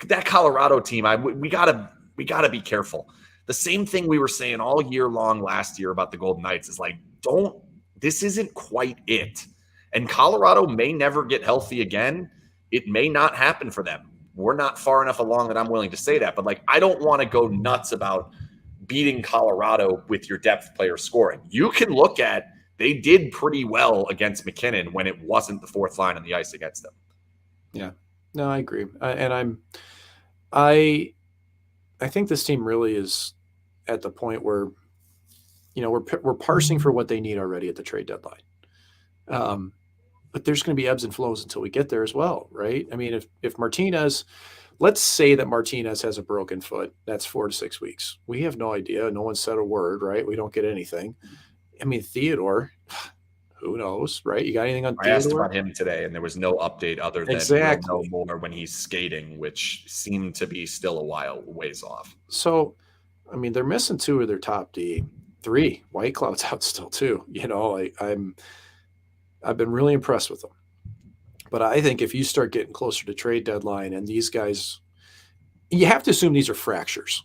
That Colorado team, we gotta be careful. The same thing we were saying all year long last year about the Golden Knights is like, this isn't quite it. And Colorado may never get healthy again. It may not happen for them. We're not far enough along that I'm willing to say that. But, like, I don't want to go nuts about beating Colorado with your depth player scoring. You can look at, they did pretty well against McKinnon when it wasn't the fourth line on the ice against them. Yeah. No, I agree. I think this team really is at the point where we're parsing for what they need already at the trade deadline. But there's going to be ebbs and flows until we get there as well, right? I mean, if Martinez, let's say that Martinez has a broken foot, that's 4 to 6 weeks. We have no idea. No one said a word, right? We don't get anything. I mean, Theodore, who knows, right? You got anything on Theodore? I asked about him today, and there was no update other than we'll know more when he's skating, which seemed to be still a ways off. So, I mean, they're missing 2 of their top D. 3. White Cloud's out still too. I've been really impressed with them. But I think if you start getting closer to trade deadline and these guys, you have to assume these are fractures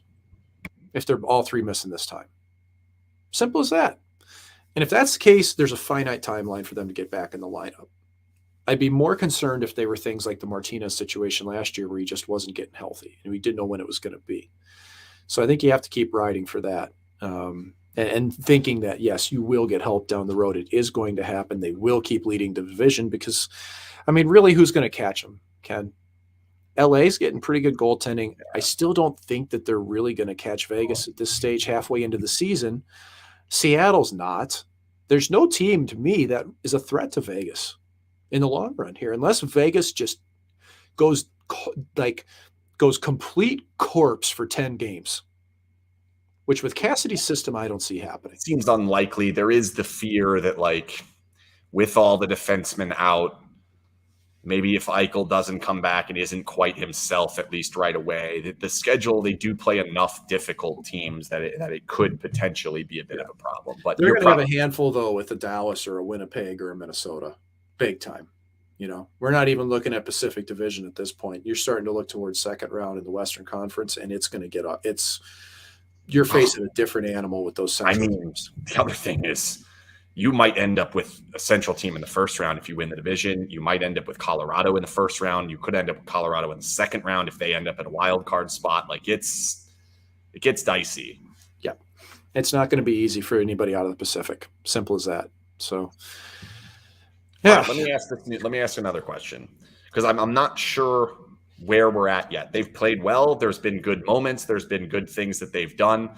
if they're all 3 missing this time. Simple as that. And if that's the case, there's a finite timeline for them to get back in the lineup. I'd be more concerned if they were things like the Martinez situation last year where he just wasn't getting healthy and we didn't know when it was going to be. So I think you have to keep riding for that. And thinking that, yes, you will get help down the road. It is going to happen. They will keep leading the division because, I mean, really, who's going to catch them, Ken? LA's getting pretty good goaltending. I still don't think that they're really going to catch Vegas at this stage halfway into the season. Seattle's not. There's no team to me that is a threat to Vegas in the long run here, unless Vegas just goes complete corpse for 10 games. Which with Cassidy's system, I don't see happening. It seems unlikely. There is the fear that, with all the defensemen out, maybe if Eichel doesn't come back and isn't quite himself, at least right away, the schedule, they do play enough difficult teams that it could potentially be a bit of a problem. But they're going to have a handful, though, with a Dallas or a Winnipeg or a Minnesota. Big time. We're not even looking at Pacific Division at this point. You're starting to look towards second round in the Western Conference, and it's going to get up. You're facing a different animal with those teams. The other thing is you might end up with a Central team in the first round if you win the division. You might end up with Colorado in the first round. You could end up with Colorado in the second round if they end up at a wild card spot. It gets dicey. Yeah. It's not going to be easy for anybody out of the Pacific. Simple as that. So, yeah. Right, let me ask another question because I'm not sure where we're at yet. They've played well. There's been good moments. There's been good things that they've done.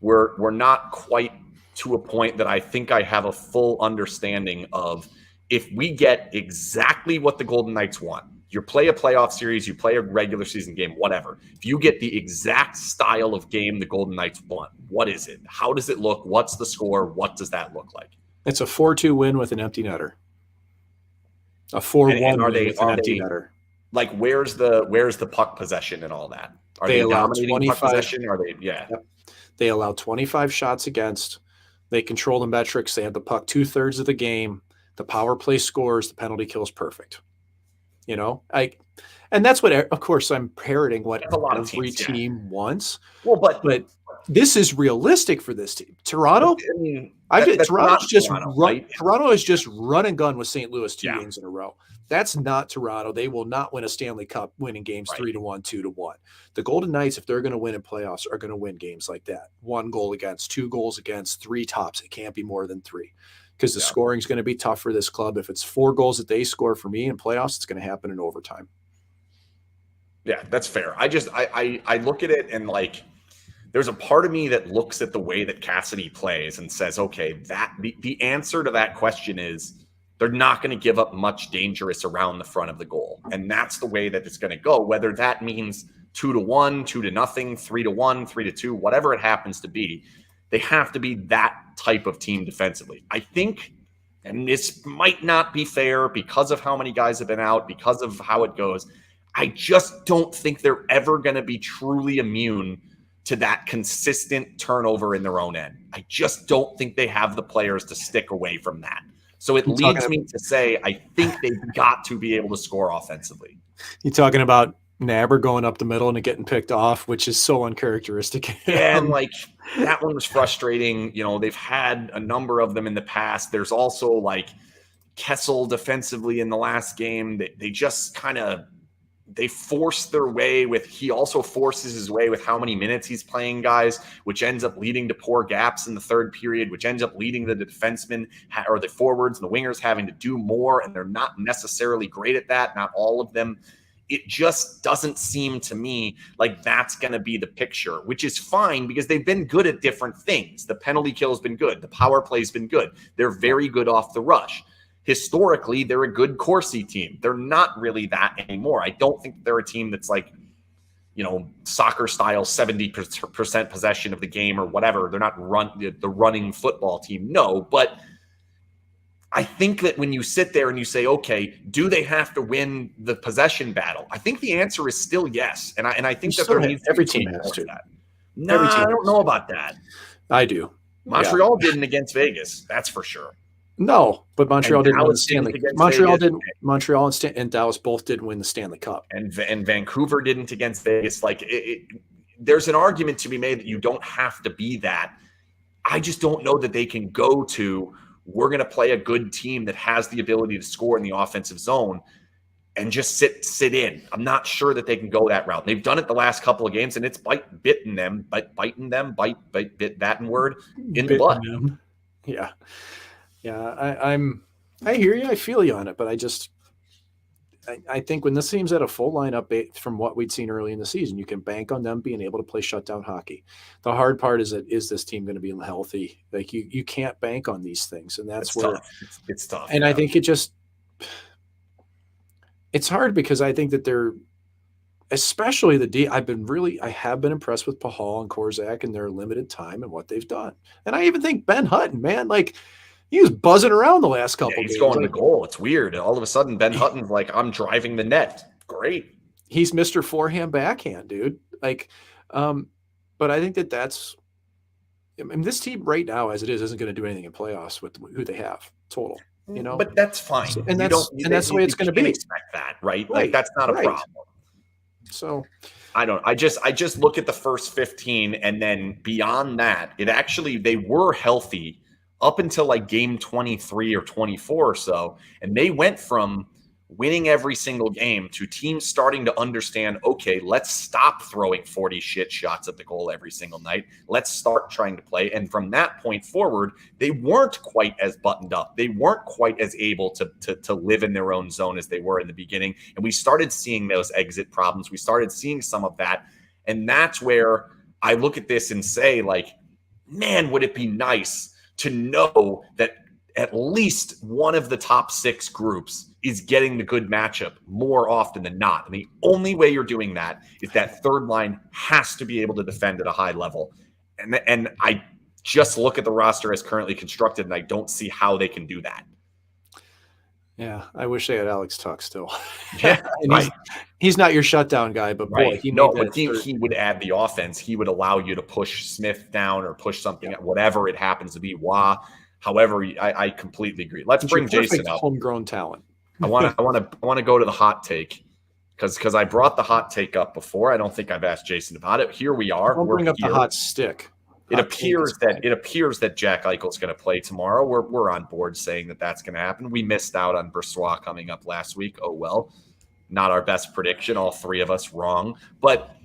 We're not quite to a point that I think I have a full understanding of if we get exactly what the Golden Knights want. You play a playoff series, you play a regular season game, whatever. If you get the exact style of game the Golden Knights want, what is it? How does it look? What's the score? What does that look like? It's a 4-2 win with an empty netter. A 4-1 win with an empty netter. Where's the puck possession and all that? Are they dominating puck possession? Are they? Yeah. Yep. They allow 25 shots against. They control the metrics. They have the puck 2/3 of the game. The power play scores. The penalty kills perfect. And that's what, of course, I'm parroting what every team wants. Well, but this is realistic for this team. Toronto. Toronto has just run and gun with St. Louis 2 games in a row. That's not Toronto. They will not win a Stanley Cup winning games 3-1, 2-1. The Golden Knights, if they're going to win in playoffs, are going to win games like that. 1 goal against, 2 goals against, 3 tops. It can't be more than 3 because the scoring is going to be tough for this club. If it's 4 goals that they score for me in playoffs, it's going to happen in overtime. Yeah, that's fair. I look at it and there's a part of me that looks at the way that Cassidy plays and says, okay, the answer to that question is they're not going to give up much dangerous around the front of the goal. And that's the way that it's going to go, whether that means 2-1, 2-0, 3-1, 3-2, whatever it happens to be. They have to be that type of team defensively. I think, and this might not be fair because of how many guys have been out, because of how it goes, I just don't think they're ever going to be truly immune to that consistent turnover in their own end. I just don't think they have the players to stick away from that. So it leads me to say I think they've got to be able to score offensively. You talking about Nabber going up the middle and getting picked off, which is so uncharacteristic. Yeah, and that one was frustrating. They've had a number of them in the past. There's also Kessel defensively in the last game. They just kind of they force their way with, he also forces his way with how many minutes he's playing guys, which ends up leading to poor gaps in the third period, which ends up leading the defensemen or the forwards and the wingers having to do more. And they're not necessarily great at that. Not all of them. it just doesn't seem to me like that's going to be the picture, which is fine because they've been good at different things. The penalty kill has been good. The power play has been good. They're very good off the rush. Historically, they're a good Corsi team. They're not really that anymore. I don't think they're a team that's like, soccer style 70% possession of the game or whatever. They're not the running football team. No, but I think that when you sit there and you say, okay, do they have to win the possession battle? I think the answer is still yes. And I think that there needs to every be team has to. That. No, I don't know about that. I do. Montreal didn't against Vegas. That's for sure. No, but Montreal didn't win the Stanley Cup. Montreal and Dallas both did win the Stanley Cup. And Vancouver didn't against Vegas. Like there's an argument to be made that you don't have to be that. I just don't know that they can go to, we're going to play a good team that has the ability to score in the offensive zone and just sit in. I'm not sure that they can go that route. They've done it the last couple of games, and it's biting them in the butt. Yeah. Yeah, I hear you. I feel you on it, but I think when this team's at a full lineup from what we'd seen early in the season, you can bank on them being able to play shutdown hockey. The hard part is this team going to be healthy? Like you can't bank on these things, and that's where it's tough. And I think it's hard because I think that they're, especially the D. I have been impressed with Pahal and Korzak in their limited time and what they've done, and I even think Ben Hutton, man, like. He was buzzing around the last couple games. He's going to goal. It's weird. All of a sudden, Ben Hutton's like, I'm driving the net. Great. He's Mr. Forehand Backhand, dude. Like, but I think that's. I mean, this team right now, as it is, isn't going to do anything in playoffs with who they have total. But that's fine. And that's the way it's going to be. Expect that, right? Like that's not a problem. So, I just look at the first 15, and then beyond that, they were healthy up until like game 23 or 24 or so. And they went from winning every single game to teams starting to understand, okay, let's stop throwing 40 shit shots at the goal every single night. Let's start trying to play. And from that point forward, they weren't quite as buttoned up. They weren't quite as able to live in their own zone as they were in the beginning. And we started seeing those exit problems. We started seeing some of that. And that's where I look at this and say, like, man, would it be nice to know that at least one of the top 6 groups is getting the good matchup more often than not. And the only way you're doing that is that third line has to be able to defend at a high level. And I just look at the roster as currently constructed, and I don't see how they can do that. Yeah, I wish they had Alex Tuck still. Yeah, and he's not your shutdown guy, but boy, he would add the offense. He would allow you to push Smith down or push something at whatever it happens to be. However, I completely agree. Let's bring Jason up. Homegrown talent. I want to go to the hot take because I brought the hot take up before. I don't think I've asked Jason about it. Here we are. We'll bring up the hot stick. It appears that Jack Eichel's going to play tomorrow. We're on board saying that that's going to happen. We missed out on Brossoit coming up last week. Oh well, not our best prediction. All 3 of us wrong. But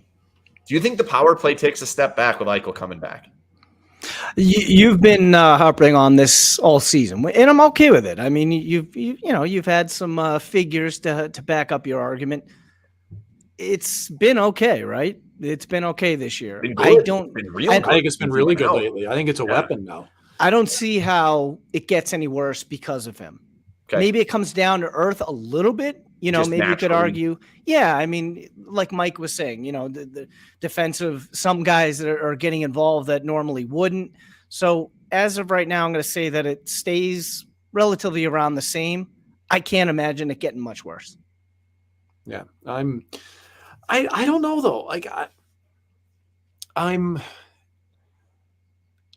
do you think the power play takes a step back with Eichel coming back? You've been harping on this all season, and I'm okay with it. I mean, you've had some figures to back up your argument. It's been okay, right? It's been okay this year. I think it's been really good lately. I think it's a weapon now. I don't see how it gets any worse because of him. Okay. Maybe it comes down to earth a little bit. Maybe you could argue. Yeah, I mean, like Mike was saying, the defensive, some guys that are getting involved that normally wouldn't. So as of right now, I'm going to say that it stays relatively around the same. I can't imagine it getting much worse. Yeah, I don't know though. Like I'm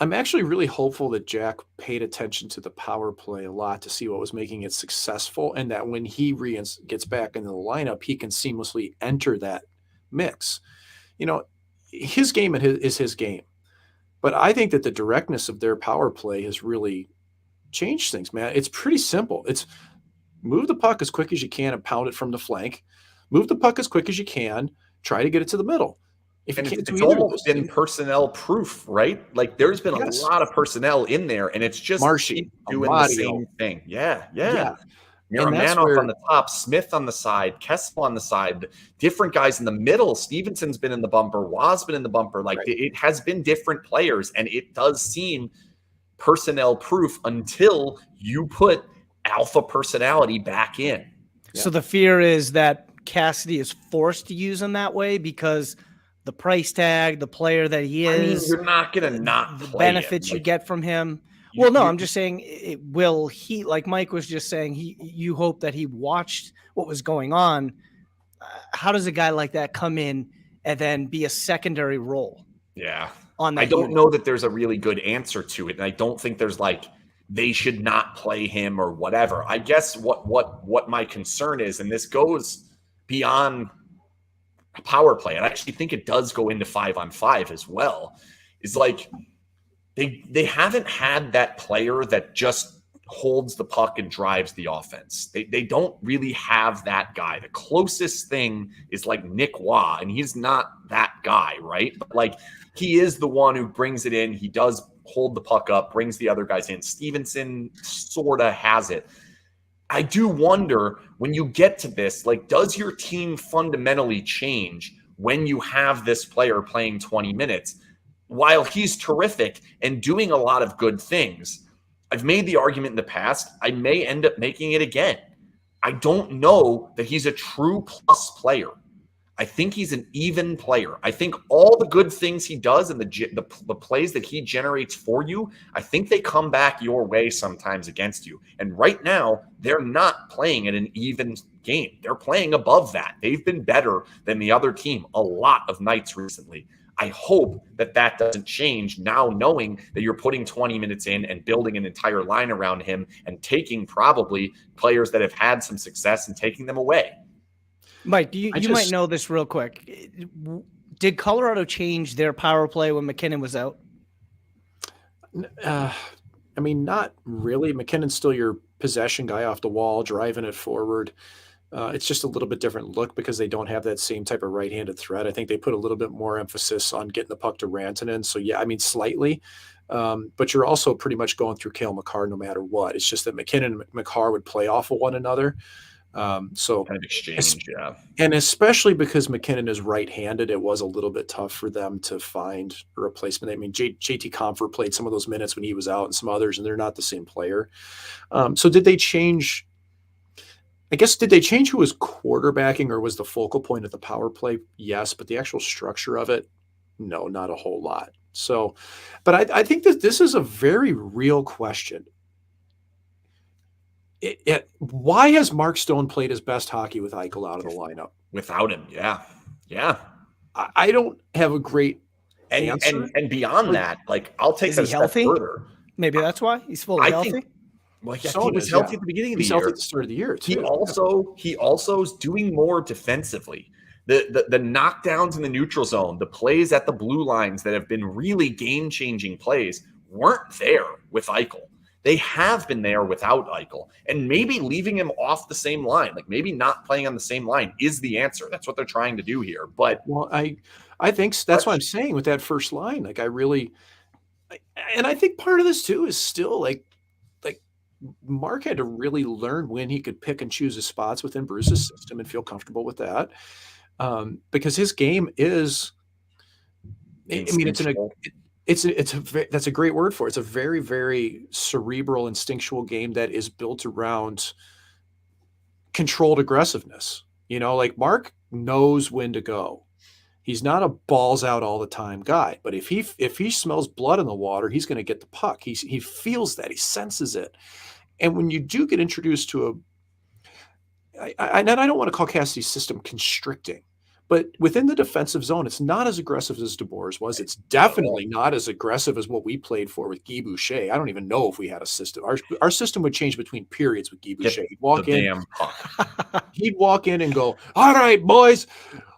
actually really hopeful that Jack paid attention to the power play a lot to see what was making it successful, and that when he gets back into the lineup, he can seamlessly enter that mix. His game is his game, but I think that the directness of their power play has really changed things, man. It's pretty simple. It's move the puck as quick as you can and pound it from the flank. Move the puck as quick as you can. Try to get it to the middle. It's almost been personnel proof, right? Like there's been a lot of personnel in there, and it's just Marshy doing Amadio. the same thing. Yeah. Miramanoff on the top, Smith on the side, Kessel on the side, different guys in the middle. Stevenson's been in the bumper, Waz been in the bumper. Like it has been different players, and it does seem personnel proof until you put alpha personality back in. So the fear is that Cassidy is forced to use him that way because the price tag, the player that he is. I mean, you're not going to not the play benefits him. you get from him. Well, no, I'm just saying he, like Mike was just saying, you hope that he watched what was going on. How does a guy like that come in and then be a secondary role? Yeah. On that I don't know that there's a really good answer to it. And I don't think there's like, they should not play him or whatever. I guess what my concern is, and this goes beyond a power play, and I actually think it does go into 5-on-5 as well, is like they haven't had that player that just holds the puck and drives the offense. They don't really have that guy. The closest thing is like Nick Waugh, and he's not that guy, right? But like he is the one who brings it in. He does hold the puck up, brings the other guys in. Stevenson sort of has it. I do wonder when you get to this, like, does your team fundamentally change when you have this player playing 20 minutes? While he's terrific and doing a lot of good things, I've made the argument in the past. I may end up making it again. I don't know that he's a true plus player. I think he's an even player. I think all the good things he does and the plays that he generates for you, I think they come back your way sometimes against you. And right now, they're not playing at an even game. They're playing above that. They've been better than the other team a lot of nights recently. I hope that doesn't change now, knowing that you're putting 20 minutes in and building an entire line around him and taking probably players that have had some success and taking them away. Mike, you might know this real quick. Did Colorado change their power play when McKinnon was out? I mean, not really. McKinnon's still your possession guy off the wall, driving it forward. It's just a little bit different look because they don't have that same type of right-handed threat. I think they put a little bit more emphasis on getting the puck to Rantanen. So, yeah, I mean, slightly. But you're also pretty much going through Cale Makar no matter what. It's just that McKinnon and Makar would play off of one another. So kind of exchange, yeah. And especially because McKinnon is right-handed, it was a little bit tough for them to find a replacement. I mean, JT Compher played some of those minutes when he was out and some others, and they're not the same player. So did they change? I guess, did they change who was quarterbacking or was the focal point of the power play? Yes, but the actual structure of it, no, not a whole lot. So, but I think that this is a very real question. Why has Mark Stone played his best hockey with Eichel out of the lineup? Without him, yeah. Yeah. I don't have a great answer. And beyond that, like, I'll take that a step further. Maybe that's why he's fully healthy. Well, yeah, he was healthy at the beginning of the year. He's healthy at the start of the year, too. He also is doing more defensively. The knockdowns in the neutral zone, the plays at the blue lines that have been really game-changing plays weren't there with Eichel. They have been there without Eichel. And maybe leaving him off the same line, like maybe not playing on the same line is the answer. That's what they're trying to do here. But well, I think that's what I'm saying with that first line. Like I think part of this too is still like Mark had to really learn when he could pick and choose his spots within Bruce's system and feel comfortable with that. Because his game is, I mean, that's a great word for it. It's a very, very cerebral, instinctual game that is built around controlled aggressiveness. You know, like Mark knows when to go. He's not a balls out all the time guy, but if he smells blood in the water, he's going to get the puck. He feels that, he senses it. And when you do get introduced to I don't want to call Cassidy's system constricting, but within the defensive zone, it's not as aggressive as DeBoer's was. It's definitely not as aggressive as what we played for with Guy Boucher. I don't even know if we had a system. Our system would change between periods with Guy Boucher. He'd walk in and go, "All right, boys,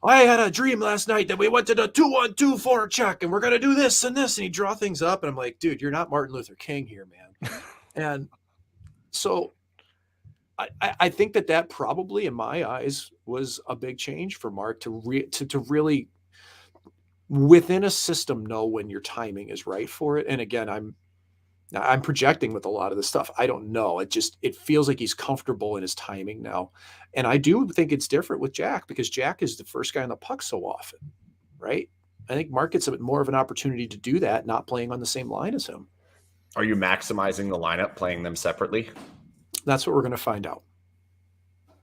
I had a dream last night that we went to the 2-1-2 forecheck and we're going to do this and this." And he'd draw things up. And I'm like, dude, you're not Martin Luther King here, man. And so I think that probably, in my eyes, was a big change for Mark to really, within a system, know when your timing is right for it. And again, Now, I'm projecting with a lot of this stuff. I don't know. It feels like he's comfortable in his timing now. And I do think it's different with Jack because Jack is the first guy on the puck so often, right? I think Mark gets a bit more of an opportunity to do that, not playing on the same line as him. Are you maximizing the lineup, playing them separately? That's what we're going to find out.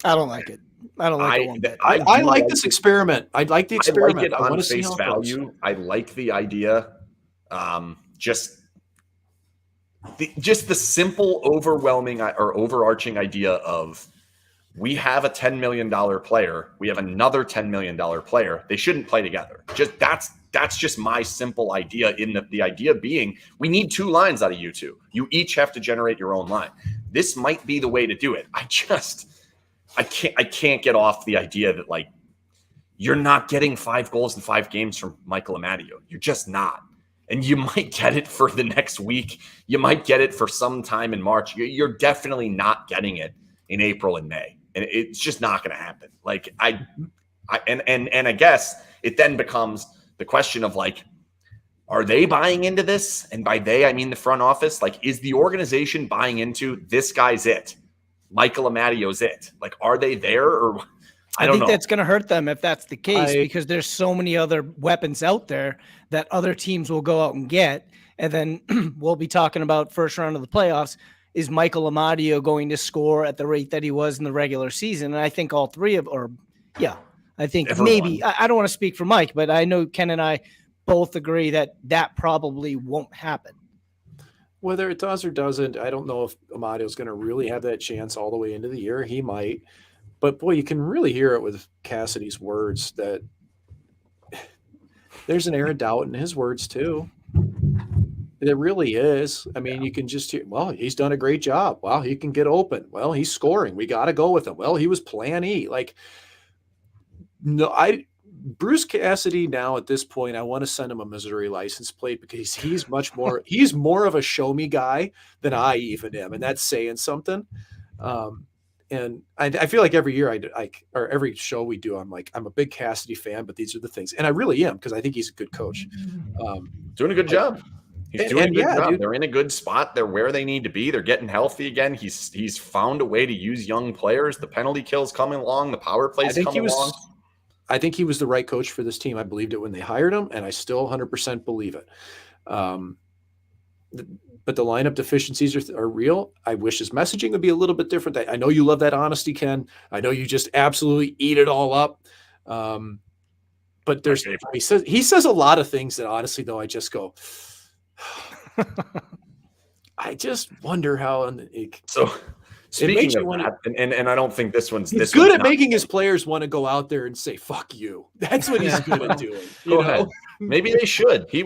I don't like it. I don't like it one bit. I like this experiment. I like the experiment. I like it on face value. I like the idea. Just the simple, overwhelming or overarching idea of we have a $10 million player. We have another $10 million player. They shouldn't play together. Just that's just my simple idea. In the idea being, we need two lines out of you two. You each have to generate your own line. This might be the way to do it. I can't get off the idea that like you're not getting 5 goals in 5 games from Michael Amadio. You're just not. And you might get it for the next week. You might get it for some time in March. You're definitely not getting it in April and May. And it's just not going to happen. Like I guess it then becomes the question of like, are they buying into this? And by they, I mean the front office. Like, is the organization buying into this guy's it? Michael Amadio's it? Like, are they there? Or I don't know. That's going to hurt them if that's the case, because there's so many other weapons out there that other teams will go out and get. And then we'll be talking about first round of the playoffs. Is Michael Amadio going to score at the rate that he was in the regular season? And I think all three of, I think everyone. Maybe, I don't want to speak for Mike, but I know Ken and I both agree that probably won't happen. Whether it does or doesn't, I don't know if Amadio is going to really have that chance all the way into the year. He might. But, boy, you can really hear it with Cassidy's words that there's an air of doubt in his words too. There really is. I mean, you can just hear, well, he's done a great job. Well, he can get open. Well, he's scoring. We got to go with him. Well, he was plan E. Like, no, Bruce Cassidy now at this point, I want to send him a Missouri license plate because he's more of a show me guy than I even am. And that's saying something. And I feel like every year or every show we do, I'm a big Cassidy fan, but these are the things. And I really am, because I think he's a good coach. Doing a good job. He's doing a good job. Dude. They're in a good spot. They're where they need to be. They're getting healthy again. He's found a way to use young players. The penalty kill's coming along. The power play's coming along. I think he was the right coach for this team. I believed it when they hired him, and I still 100% believe it. But the lineup deficiencies are real. I wish his messaging would be a little bit different. I know you love that honesty, Ken. I know you just absolutely eat it all up. But he says a lot of things that honestly, though, I just go, I just wonder how. Speaking of that, and I don't think this one's good at making his players want to go out there and say "fuck you." That's what he's good at doing. Go ahead. Maybe they should. He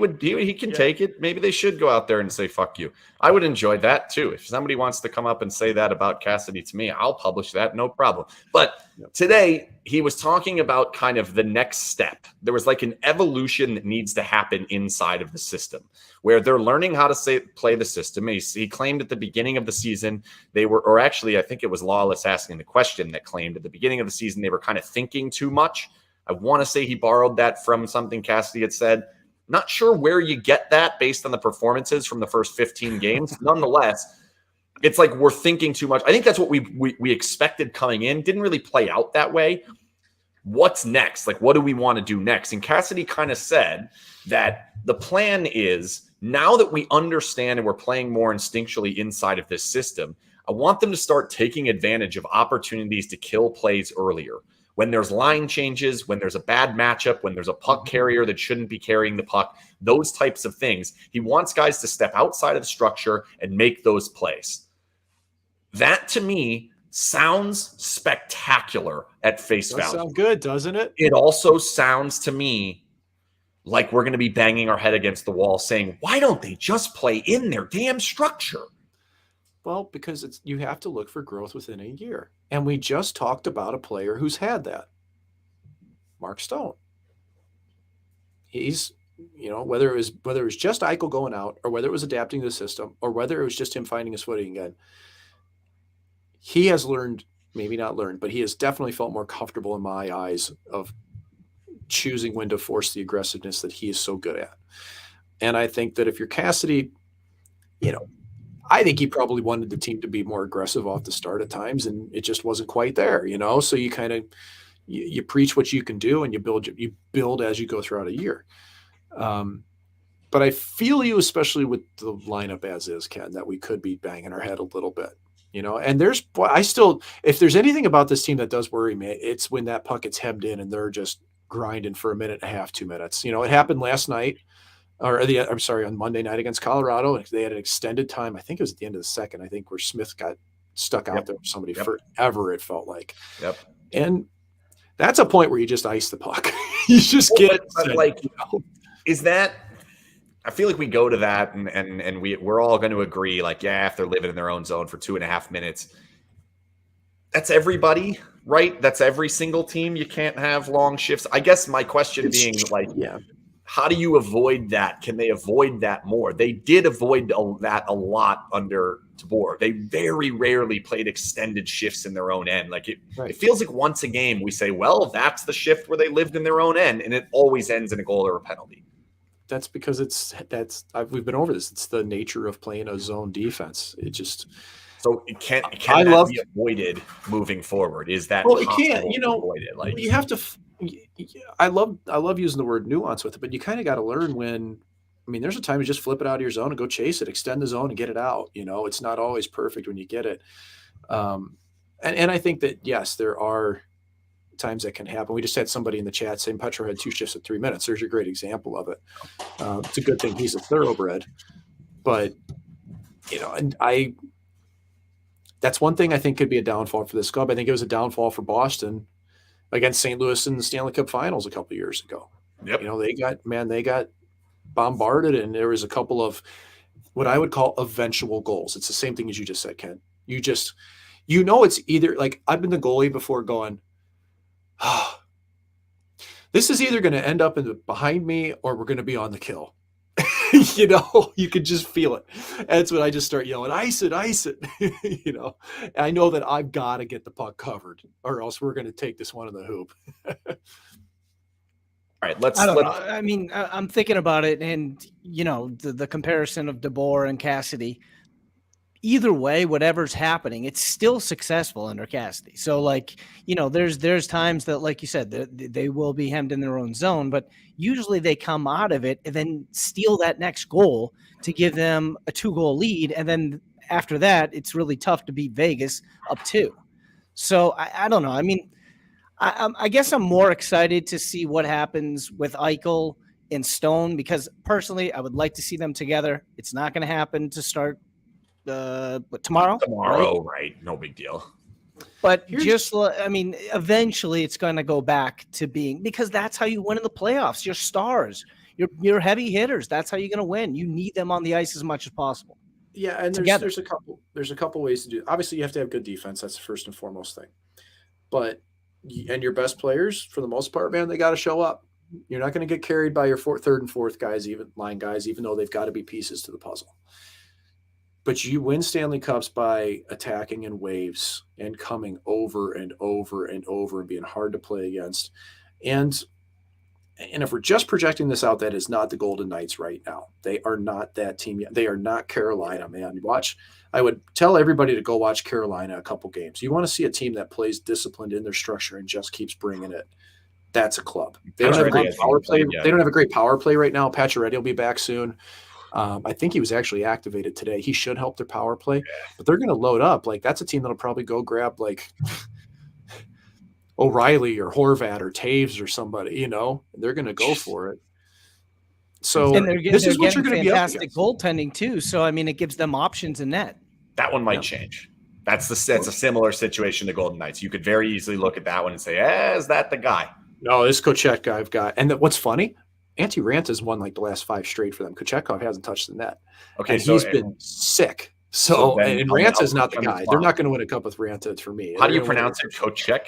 can take it. Maybe they should go out there and say "fuck you." I would enjoy that too. If somebody wants to come up and say that about Cassidy to me, I'll publish that, no problem. But today he was talking about kind of the next step. There was like an evolution that needs to happen inside of the system, where they're learning how to play the system. He claimed at the beginning of the season they were, or actually I think it was Lawless asking the question that claimed at the beginning of the season they were kind of thinking too much. I want to say he borrowed that from something Cassidy had said. Not sure where you get that based on the performances from the first 15 games. Nonetheless, it's like we're thinking too much. I think that's what we expected coming in. Didn't really play out that way. What's next? Like, what do we want to do next? And Cassidy kind of said that the plan is, now that we understand and we're playing more instinctually inside of this system, I want them to start taking advantage of opportunities to kill plays earlier. When there's line changes, when there's a bad matchup, when there's a puck carrier that shouldn't be carrying the puck, those types of things. He wants guys to step outside of the structure and make those plays. That, to me, sounds spectacular at face value. Sounds good, doesn't it? It also sounds to me like we're going to be banging our head against the wall saying, why don't they just play in their damn structure? Well, because you have to look for growth within a year. And we just talked about a player who's had that. Mark Stone. He's, whether it was just Eichel going out, or whether it was adapting to the system, or whether it was just him finding his footing again, he has learned, maybe not learned, but he has definitely felt more comfortable in my eyes of choosing when to force the aggressiveness that he is so good at. And I think that if you're Cassidy, I think he probably wanted the team to be more aggressive off the start at times, and it just wasn't quite there, So you kind of you preach what you can do, and you build as you go throughout a year. But I feel you, especially with the lineup as is, Ken, that we could be banging our head a little bit, And if there's anything about this team that does worry me, it's when that puck gets hemmed in and they're just grinding for a minute and a half, 2 minutes. It happened last night. On Monday night against Colorado. They had an extended time. I think it was at the end of the second. I think where Smith got stuck out there with somebody forever, it felt like. Yep. And that's a point where you just ice the puck. You just is that? I feel like we go to that and we're all going to agree, if they're living in their own zone for 2.5 minutes, that's everybody, right? That's every single team. You can't have long shifts. I guess my question being how do you avoid that? Can they avoid that more? They did avoid that a lot under DeBoer. They very rarely played extended shifts in their own end. It feels like once a game we say, well, that's the shift where they lived in their own end, and it always ends in a goal or a penalty. That's because we've been over this. It's the nature of playing a zone defense. It just it can be avoided moving forward. Is that it can't? You have to. I love using the word nuance with it, but you kind of got to learn when. There's a time to just flip it out of your zone and go chase it, extend the zone and get it out. It's not always perfect when you get it. And I think that, yes, there are times that can happen. We just had somebody in the chat saying Petro had 2 shifts at 3 minutes. There's a great example of it. It's a good thing he's a thoroughbred, but that's one thing I think could be a downfall for this club. I think it was a downfall for Boston against St. Louis in the Stanley Cup Finals a couple of years ago. Yep. They got bombarded, and there was a couple of what I would call eventual goals. It's the same thing as you just said, Ken. It's either I've been the goalie before going, this is either going to end up behind me or we're going to be on the kill. You could just feel it. That's when I just start yelling, ice it. I know that I've got to get the puck covered or else we're going to take this one in the hoop. All right, I'm thinking about it, and the comparison of DeBoer and Cassidy. Either way, whatever's happening, it's still successful under Cassidy. So, there's times that, like you said, they will be hemmed in their own zone, but usually they come out of it and then steal that next goal to give them a 2-goal lead, and then after that, it's really tough to beat Vegas up 2. So I don't know. I guess I'm more excited to see what happens with Eichel and Stone, because personally, I would like to see them together. It's not going to happen to start tomorrow, right? No big deal. But eventually it's going to go back to being, because that's how you win in the playoffs. Your stars, your heavy hitters. That's how you're going to win. You need them on the ice as much as possible. Yeah, and there's a couple ways to do it. Obviously, you have to have good defense. That's the first and foremost thing. But your best players, for the most part, man, they got to show up. You're not going to get carried by your third and fourth guys, even though they've got to be pieces to the puzzle. But you win Stanley Cups by attacking in waves and coming over and over and over and being hard to play against. And if we're just projecting this out, that is not the Golden Knights right now. They are not that team yet. They are not Carolina, man. I would tell everybody to go watch Carolina a couple games. You want to see a team that plays disciplined in their structure and just keeps bringing it. That's a club. They don't have a great power play. They don't have a great power play right now. Pacioretty will be back soon. I think he was actually activated today. He should help their power play, but they're going to load up. That's a team that'll probably go grab O'Reilly or Horvat or Taves or somebody, they're going to go for it. So this is what you're going to be up against. Fantastic goaltending too. So, it gives them options in net. That one might change. That's a similar situation to Golden Knights. You could very easily look at that one and say, is that the guy? No, this Kochetkov I've got. And what's funny, Antti Ranta's won the last 5 straight for them. Kochetkov hasn't touched the net. Okay, and he's been sick. So and Ranta's not the guy. They're not going to win a cup with Ranta for me. How do you pronounce it? Kochek?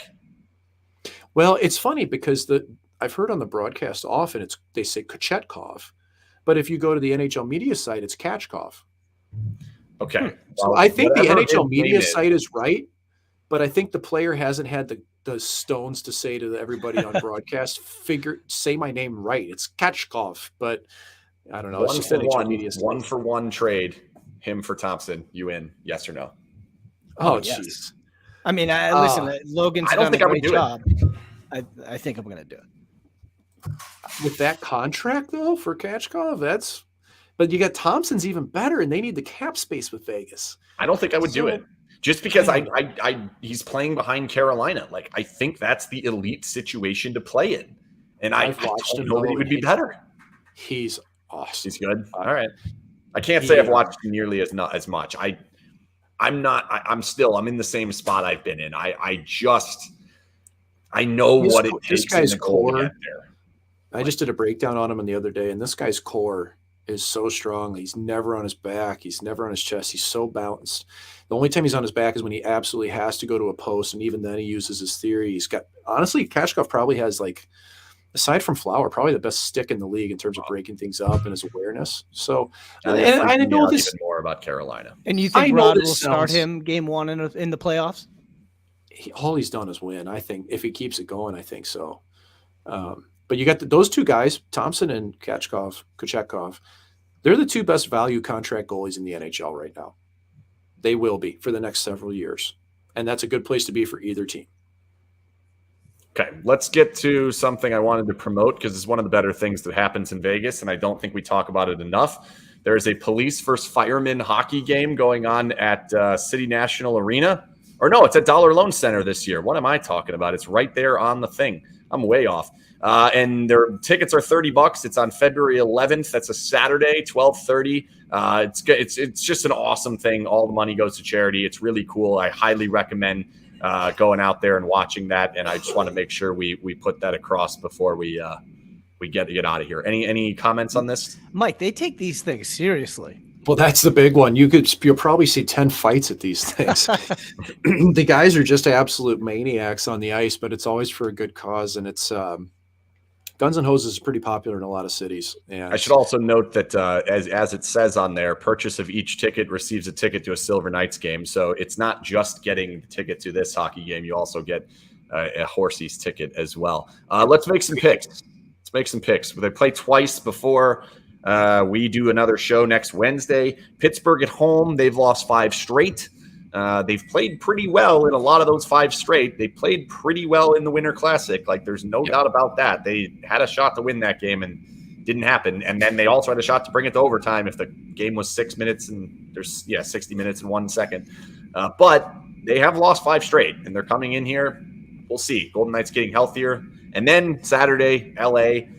Well, it's funny because I've heard on the broadcast often they say Kochetkov, but if you go to the NHL media site, it's Kachkov. Okay. So I think the NHL media site is right, but I think the player hasn't had the stones to say to everybody on broadcast, say my name right. It's Kachkov, but I don't know. It's just NHL media site. 1-for-1 trade. him for Thompson, you in? Yes or no? Oh, jeez. Yes. I mean, listen, Logan's done a great job. I think I'm going to do it. With that contract, though, for Kachkov, but you got Thompson's even better, and they need the cap space with Vegas. I don't think I would do it. Just because he's playing behind Carolina. Like, I think that's the elite situation to play in. And I've watched him. Nobody would be better. He's awesome. He's good. All right. I can't say I've watched him nearly as much. I'm in the same spot I've been in. I know what it takes. This guy's core. I just did a breakdown on him the other day, and this guy's core is so strong. He's never on his back. He's never on his chest. He's so balanced. The only time he's on his back is when he absolutely has to go to a post, and even then he uses his theory. He's got, honestly, Kachkov probably has, like, aside from Flower, probably the best stick in the league in terms of breaking things up and his awareness. So, and I know this even more about Carolina. And you think Rod will start him game one in the playoffs? All he's done is win. I think if he keeps it going, I think so. But you got those two guys, Thompson and Kochetkov. They're the two best value contract goalies in the NHL right now. They will be for the next several years. And that's a good place to be for either team. Okay, let's get to something I wanted to promote because it's one of the better things that happens in Vegas, and I don't think we talk about it enough. There is a police versus firemen hockey game going on at City National Arena. Or no, it's at Dollar Loan Center this year. What am I talking about? It's right there on the thing. I'm way off. And their tickets are $30. It's on February 11th. That's a Saturday, 12:30. It's just an awesome thing. All the money goes to charity. It's really cool. I highly recommend going out there and watching that. And I just want to make sure we put that across before we get out of here. Any comments on this? Mike, they take these things seriously. Well, that's the big one. You'll probably see 10 fights at these things. The guys are just absolute maniacs on the ice, but it's always for a good cause. And it's Guns and Hoses is pretty popular in a lot of cities. And I should also note that as it says on there, purchase of each ticket receives a ticket to a Silver Knights game. So it's not just getting the ticket to this hockey game. You also get a Horsey's ticket as well. Let's make some picks. They play twice before we do another show next Wednesday. Pittsburgh at home. They've lost 5 straight. They've played pretty well in a lot of those 5 straight. They played pretty well in the Winter Classic. Like, there's no doubt about that. They had a shot to win that game and didn't happen. And then they also had a shot to bring it to overtime if the game was 6 minutes and 60 minutes and 1 second. But they have lost 5 straight, and they're coming in here. We'll see. Golden Knights getting healthier. And then Saturday, LA.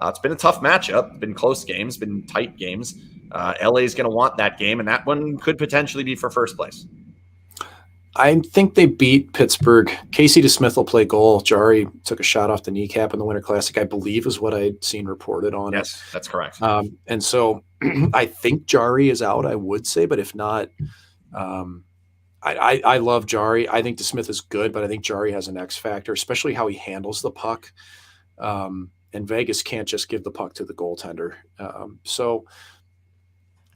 It's been a tough matchup. Been close games, been tight games. LA is going to want that game, and that one could potentially be for first place. I think they beat Pittsburgh. Casey DeSmith will play goal. Jari took a shot off the kneecap in the Winter Classic, I believe, is what I'd seen reported on. Yes, that's correct. And so I think Jari is out, I would say, but if not, I love Jari. I think DeSmith is good, but I think Jari has an X factor, especially how he handles the puck. And Vegas can't just give the puck to the goaltender. So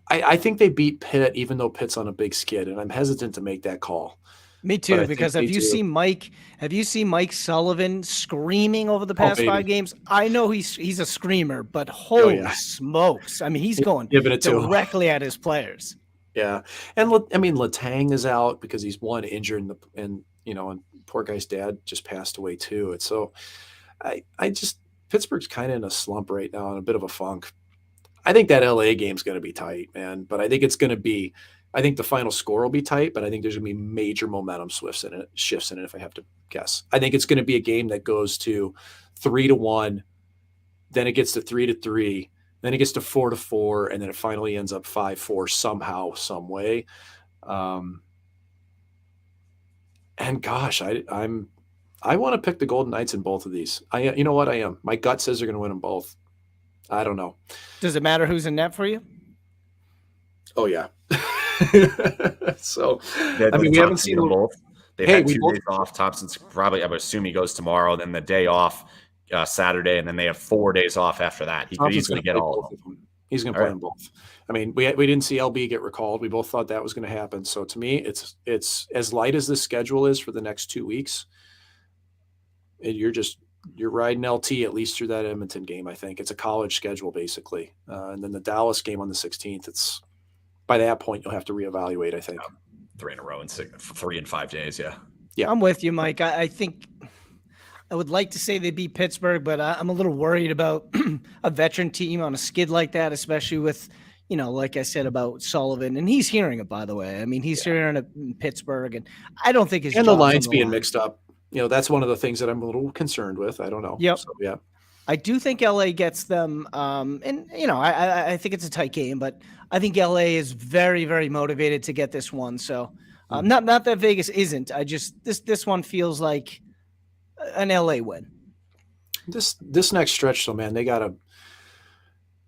I think they beat Pitt, even though Pitt's on a big skid, and I'm hesitant to make that call. Me too, because have you seen Mike Sullivan screaming over the past 5 games? I know he's a screamer, but holy smokes. I mean, he's going directly at his players. Yeah. And I mean, Letang is out because he's injured and poor guy's dad just passed away too. And so Pittsburgh's kind of in a slump right now, in a bit of a funk. I think that LA game's going to be tight, man, but I think the final score will be tight, but I think there's going to be major momentum shifts in it, if I have to guess. I think it's going to be a game that goes to 3-1, then it gets to 3-3, then it gets to 4-4, and then it finally ends up 5-4 somehow, some way. And gosh, I want to pick the Golden Knights in both of these. You know what? I am. My gut says they're going to win them both. I don't know. Does it matter who's in net for you? Oh yeah. So I mean, we haven't seen them both. They've had 2 days off. Thompson's probably, I would assume he goes tomorrow, then the day off Saturday, and then they have 4 days off after that. He could easily get all of them. He's going to play them both. I mean, we didn't see LB get recalled. We both thought that was going to happen. So to me, it's as light as this schedule is for the next 2 weeks. You're riding LT at least through that Edmonton game. I think it's a college schedule basically, and then the Dallas game on the 16th. by that point, you'll have to reevaluate, I think. 3 in a row in 3 in 5 days. Yeah. I'm with you, Mike. I think I would like to say they beat Pittsburgh, but I'm a little worried about a veteran team on a skid like that, especially with, like I said about Sullivan, and he's hearing it, by the way. I mean, he's hearing it in Pittsburgh, and I don't think his and the lines being mixed up. That's one of the things that I'm a little concerned with. I don't know. Yep. So, yeah. I do think LA gets them, and I think it's a tight game, but I think LA is very, very motivated to get this one. So, not that Vegas isn't. I just this one feels like an LA win. This next stretch, though, man, they gotta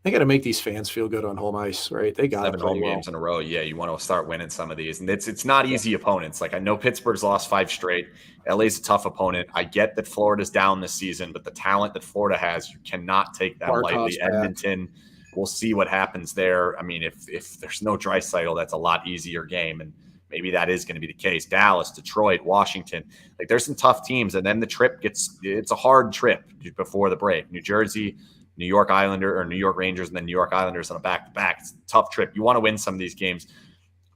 make these fans feel good on home ice, right? They got 7 home games in a row. Yeah, you want to start winning some of these, and it's not easy opponents. Like I know Pittsburgh's lost 5 straight. LA's a tough opponent. I get that Florida's down this season, but the talent that Florida has, you cannot take that lightly. Edmonton, we'll see what happens there. I mean, if there's no Draisaitl, that's a lot easier game, and maybe that is going to be the case. Dallas, Detroit, Washington, like there's some tough teams, and then the trip it's a hard trip before the break. New Jersey, New York Rangers, and then New York Islanders on a back-to-back. It's a tough trip. You want to win some of these games.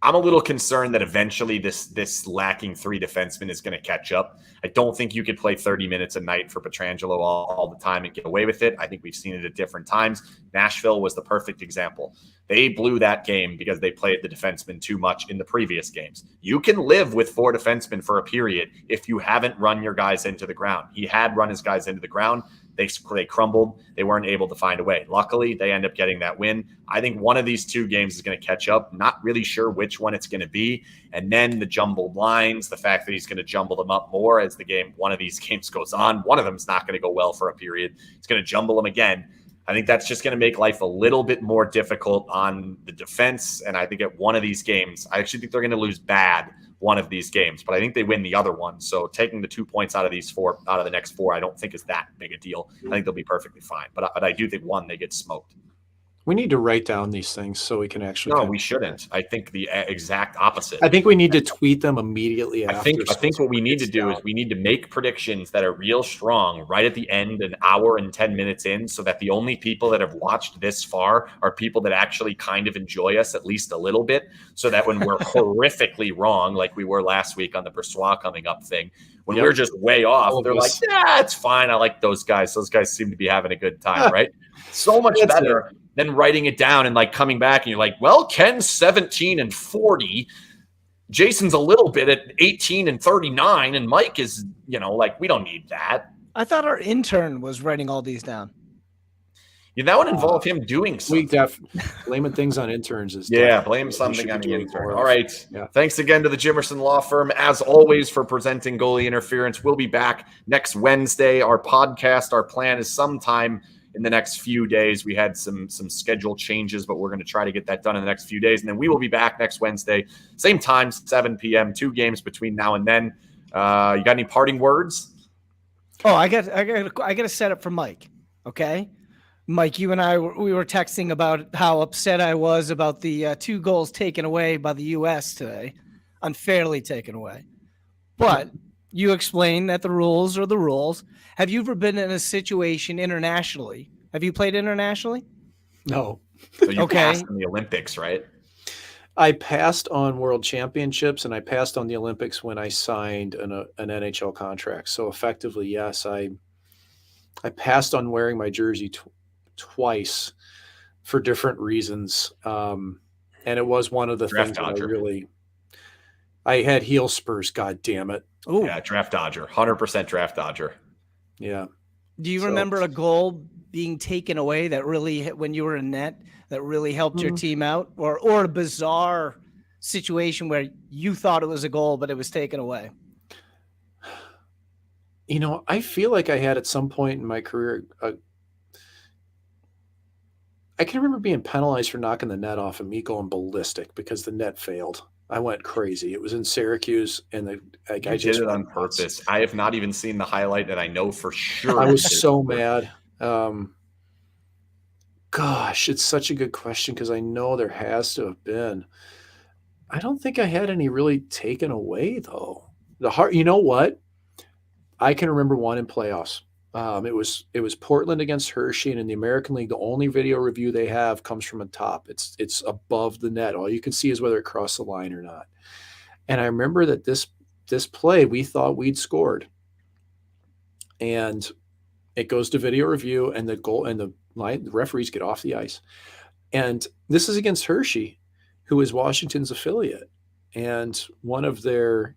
I'm a little concerned that eventually this lacking 3 defensemen is going to catch up. I don't think you could play 30 minutes a night for Pietrangelo all the time and get away with it. I think we've seen it at different times. Nashville was the perfect example. They blew that game because they played the defensemen too much in the previous games. You can live with 4 defensemen for a period if you haven't run your guys into the ground. He had run his guys into the ground. They crumbled. They weren't able to find a way. Luckily, they end up getting that win. I think one of these 2 games is going to catch up. Not really sure which one it's going to be. And then the jumbled lines, the fact that he's going to jumble them up more as one of these games goes on. One of them is not going to go well for a period. It's going to jumble them again. I think that's just going to make life a little bit more difficult on the defense. And I think at one of these games, I actually think they're going to lose bad one of these games, but I think they win the other one. So taking the 2 points out of the next 4, I don't think is that big a deal. I think they'll be perfectly fine. But I do think they get smoked. We need to write down these things so we can actually. No, we shouldn't. I think the exact opposite. I think we need to tweet them immediately after. I think what we need to do is we need to make predictions that are real strong right at the end, an hour and 10 minutes in, so that the only people that have watched this far are people that actually kind of enjoy us at least a little bit, so that when we're horrifically wrong, like we were last week on the Bressois coming up thing, when we're just way off, they're like, yeah, it's fine. I like those guys. Those guys seem to be having a good time, right? So much better than writing it down and like coming back and you're like, well, Ken's 17 and 40. Jason's a little bit at 18 and 39. And Mike is, like, we don't need that. I thought our intern was writing all these down. Yeah, that would involve him doing something. Blaming things on interns is blame something on the intern. All right. Yeah. Thanks again to the Jimerson Law Firm, as always, for presenting Goalie Interference. We'll be back next Wednesday. Our podcast, our plan is sometime in the next few days. We had some schedule changes, but we're going to try to get that done in the next few days. And then we will be back next Wednesday, same time, 7 p.m., 2 games between now and then. You got any parting words? Oh, I got a setup for Mike. Okay. Mike, you and I we were texting about how upset I was about the 2 goals taken away by the U.S. today, unfairly taken away. But you explained that the rules are the rules. Have you ever been in a situation internationally? Have you played internationally? No. So you passed in the Olympics, right? I passed on World Championships, and I passed on the Olympics when I signed an NHL contract. So effectively, yes, I passed on wearing my jersey twice for different reasons. And it was one of the things that I had heel spurs. God damn it. Ooh. Yeah. Draft dodger, 100% draft dodger. Yeah. Do you remember a goal being taken away that really hit when you were in net that really helped your team out, or a bizarre situation where you thought it was a goal, but it was taken away? I feel like I had at some point in my career, I can remember being penalized for knocking the net off and me going ballistic because the net failed. I went crazy. It was in Syracuse, and I did it on purpose. I have not even seen the highlight, and I know for sure. I was so mad. Gosh, it's such a good question because I know there has to have been. I don't think I had any really taken away though. You know what? I can remember one in playoffs. It was Portland against Hershey, and in the American League, the only video review they have comes from on top. It's above the net. All you can see is whether it crossed the line or not. And I remember that this play, we thought we'd scored, and it goes to video review, and the referees get off the ice. And this is against Hershey, who is Washington's affiliate, and one of their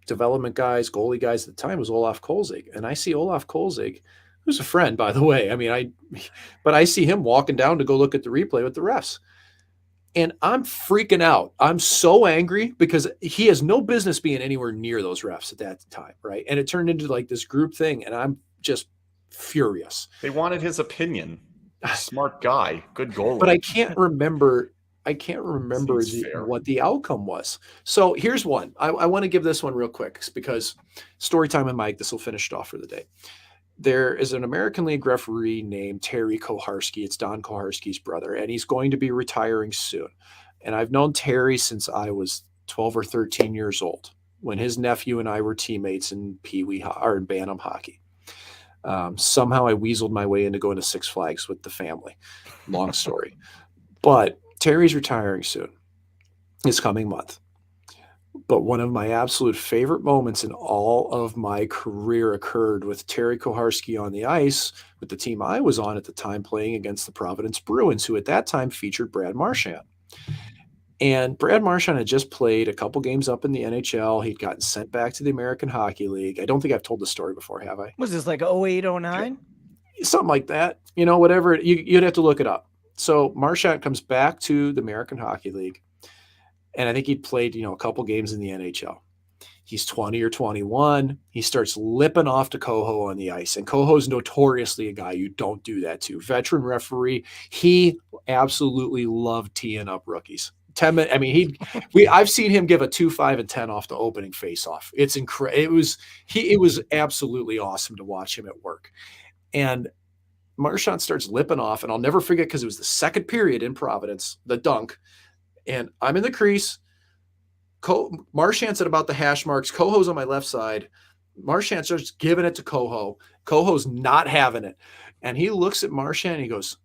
development guys, goalie guys at the time, was Olaf Kolzig. And I see Olaf Kolzig, who's a friend, by the way. I mean, but I see him walking down to go look at the replay with the refs. And I'm freaking out. I'm so angry because he has no business being anywhere near those refs at that time, right? And it turned into like this group thing, and I'm just furious. They wanted his opinion. Smart guy, good goalie. But I can't remember what the outcome was. So here's one. I want to give this one real quick because story time with Mike, this will finish it off for the day. There is an American League referee named Terry Koharski. It's Don Koharski's brother, and he's going to be retiring soon. And I've known Terry since I was 12 or 13 years old, when his nephew and I were teammates in in Bantam hockey. Somehow I weaseled my way into going to Six Flags with the family. Long story. But Terry's retiring soon, this coming month. But one of my absolute favorite moments in all of my career occurred with Terry Koharski on the ice with the team I was on at the time, playing against the Providence Bruins, who at that time featured Brad Marchand. And Brad Marchand had just played a couple games up in the NHL. He'd gotten sent back to the American Hockey League. I don't think I've told the story before, have I? Was this like 08, 09? Something like that. Whatever. You'd have to look it up. So Marchand comes back to the American Hockey League, and I think he'd played, a couple games in the NHL. He's 20 or 21. He starts lipping off to Coho on the ice, and Coho's notoriously a guy you don't do that to. Veteran referee. He absolutely loved teeing up rookies. 10 minutes. I mean, I've seen him give a 2, 5, and 10 off the opening faceoff. It's incredible. It was absolutely awesome to watch him at work. And Marchand starts lipping off, and I'll never forget because it was the second period in Providence, the dunk, and I'm in the crease. Marchand's at about the hash marks. Coho's on my left side. Marchand starts giving it to Coho. Coho's not having it. And he looks at Marchand and he goes,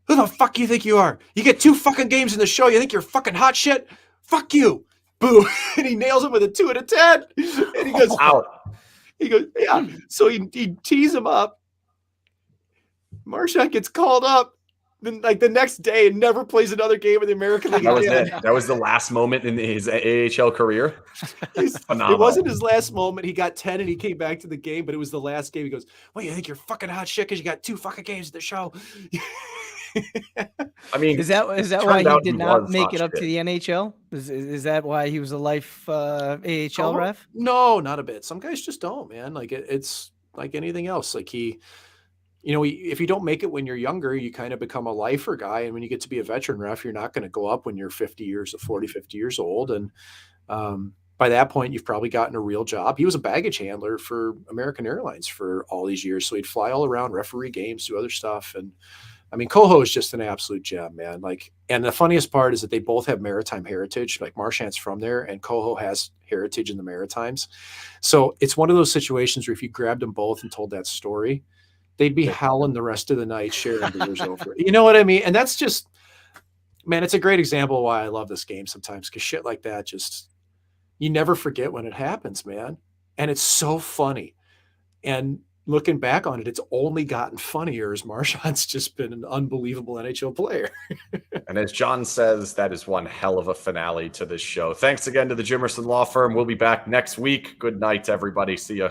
"Who the fuck you think you are? You get 2 fucking games in the show. You think you're fucking hot shit? Fuck you." Boo. And he nails him with a 2 out of 10. And he goes, out. He goes, yeah. So he tees him up. Marchand gets called up. Then, like the next day, and never plays another game in the American League. That was it. That was the last moment in his AHL career. It wasn't his last moment. He got 10 and he came back to the game, but it was the last game. He goes, "Well, you think you're fucking hot shit because you got 2 fucking games at the show?" I mean, is that why he did not make it up to the NHL? Is that why he was a life AHL ref? No, not a bit. Some guys just don't, man. Like it's like anything else. Like if you don't make it when you're younger, you kind of become a lifer guy. And when you get to be a veteran ref, you're not going to go up when you're 50 years old. And by that point, you've probably gotten a real job. He was a baggage handler for American Airlines for all these years. So he'd fly all around, referee games, do other stuff. And I mean, Coho is just an absolute gem, man. Like, and the funniest part is that they both have maritime heritage. Like Marchand's from there and Coho has heritage in the Maritimes. So it's one of those situations where if you grabbed them both and told that story, they'd be howling the rest of the night, sharing beers over it. You know what I mean? And that's just, man, it's a great example of why I love this game sometimes, because shit like that just, you never forget when it happens, man. And it's so funny. And looking back on it, it's only gotten funnier as Marchand's just been an unbelievable NHL player. And as John says, that is one hell of a finale to this show. Thanks again to the Jimerson Law Firm. We'll be back next week. Good night, everybody. See ya.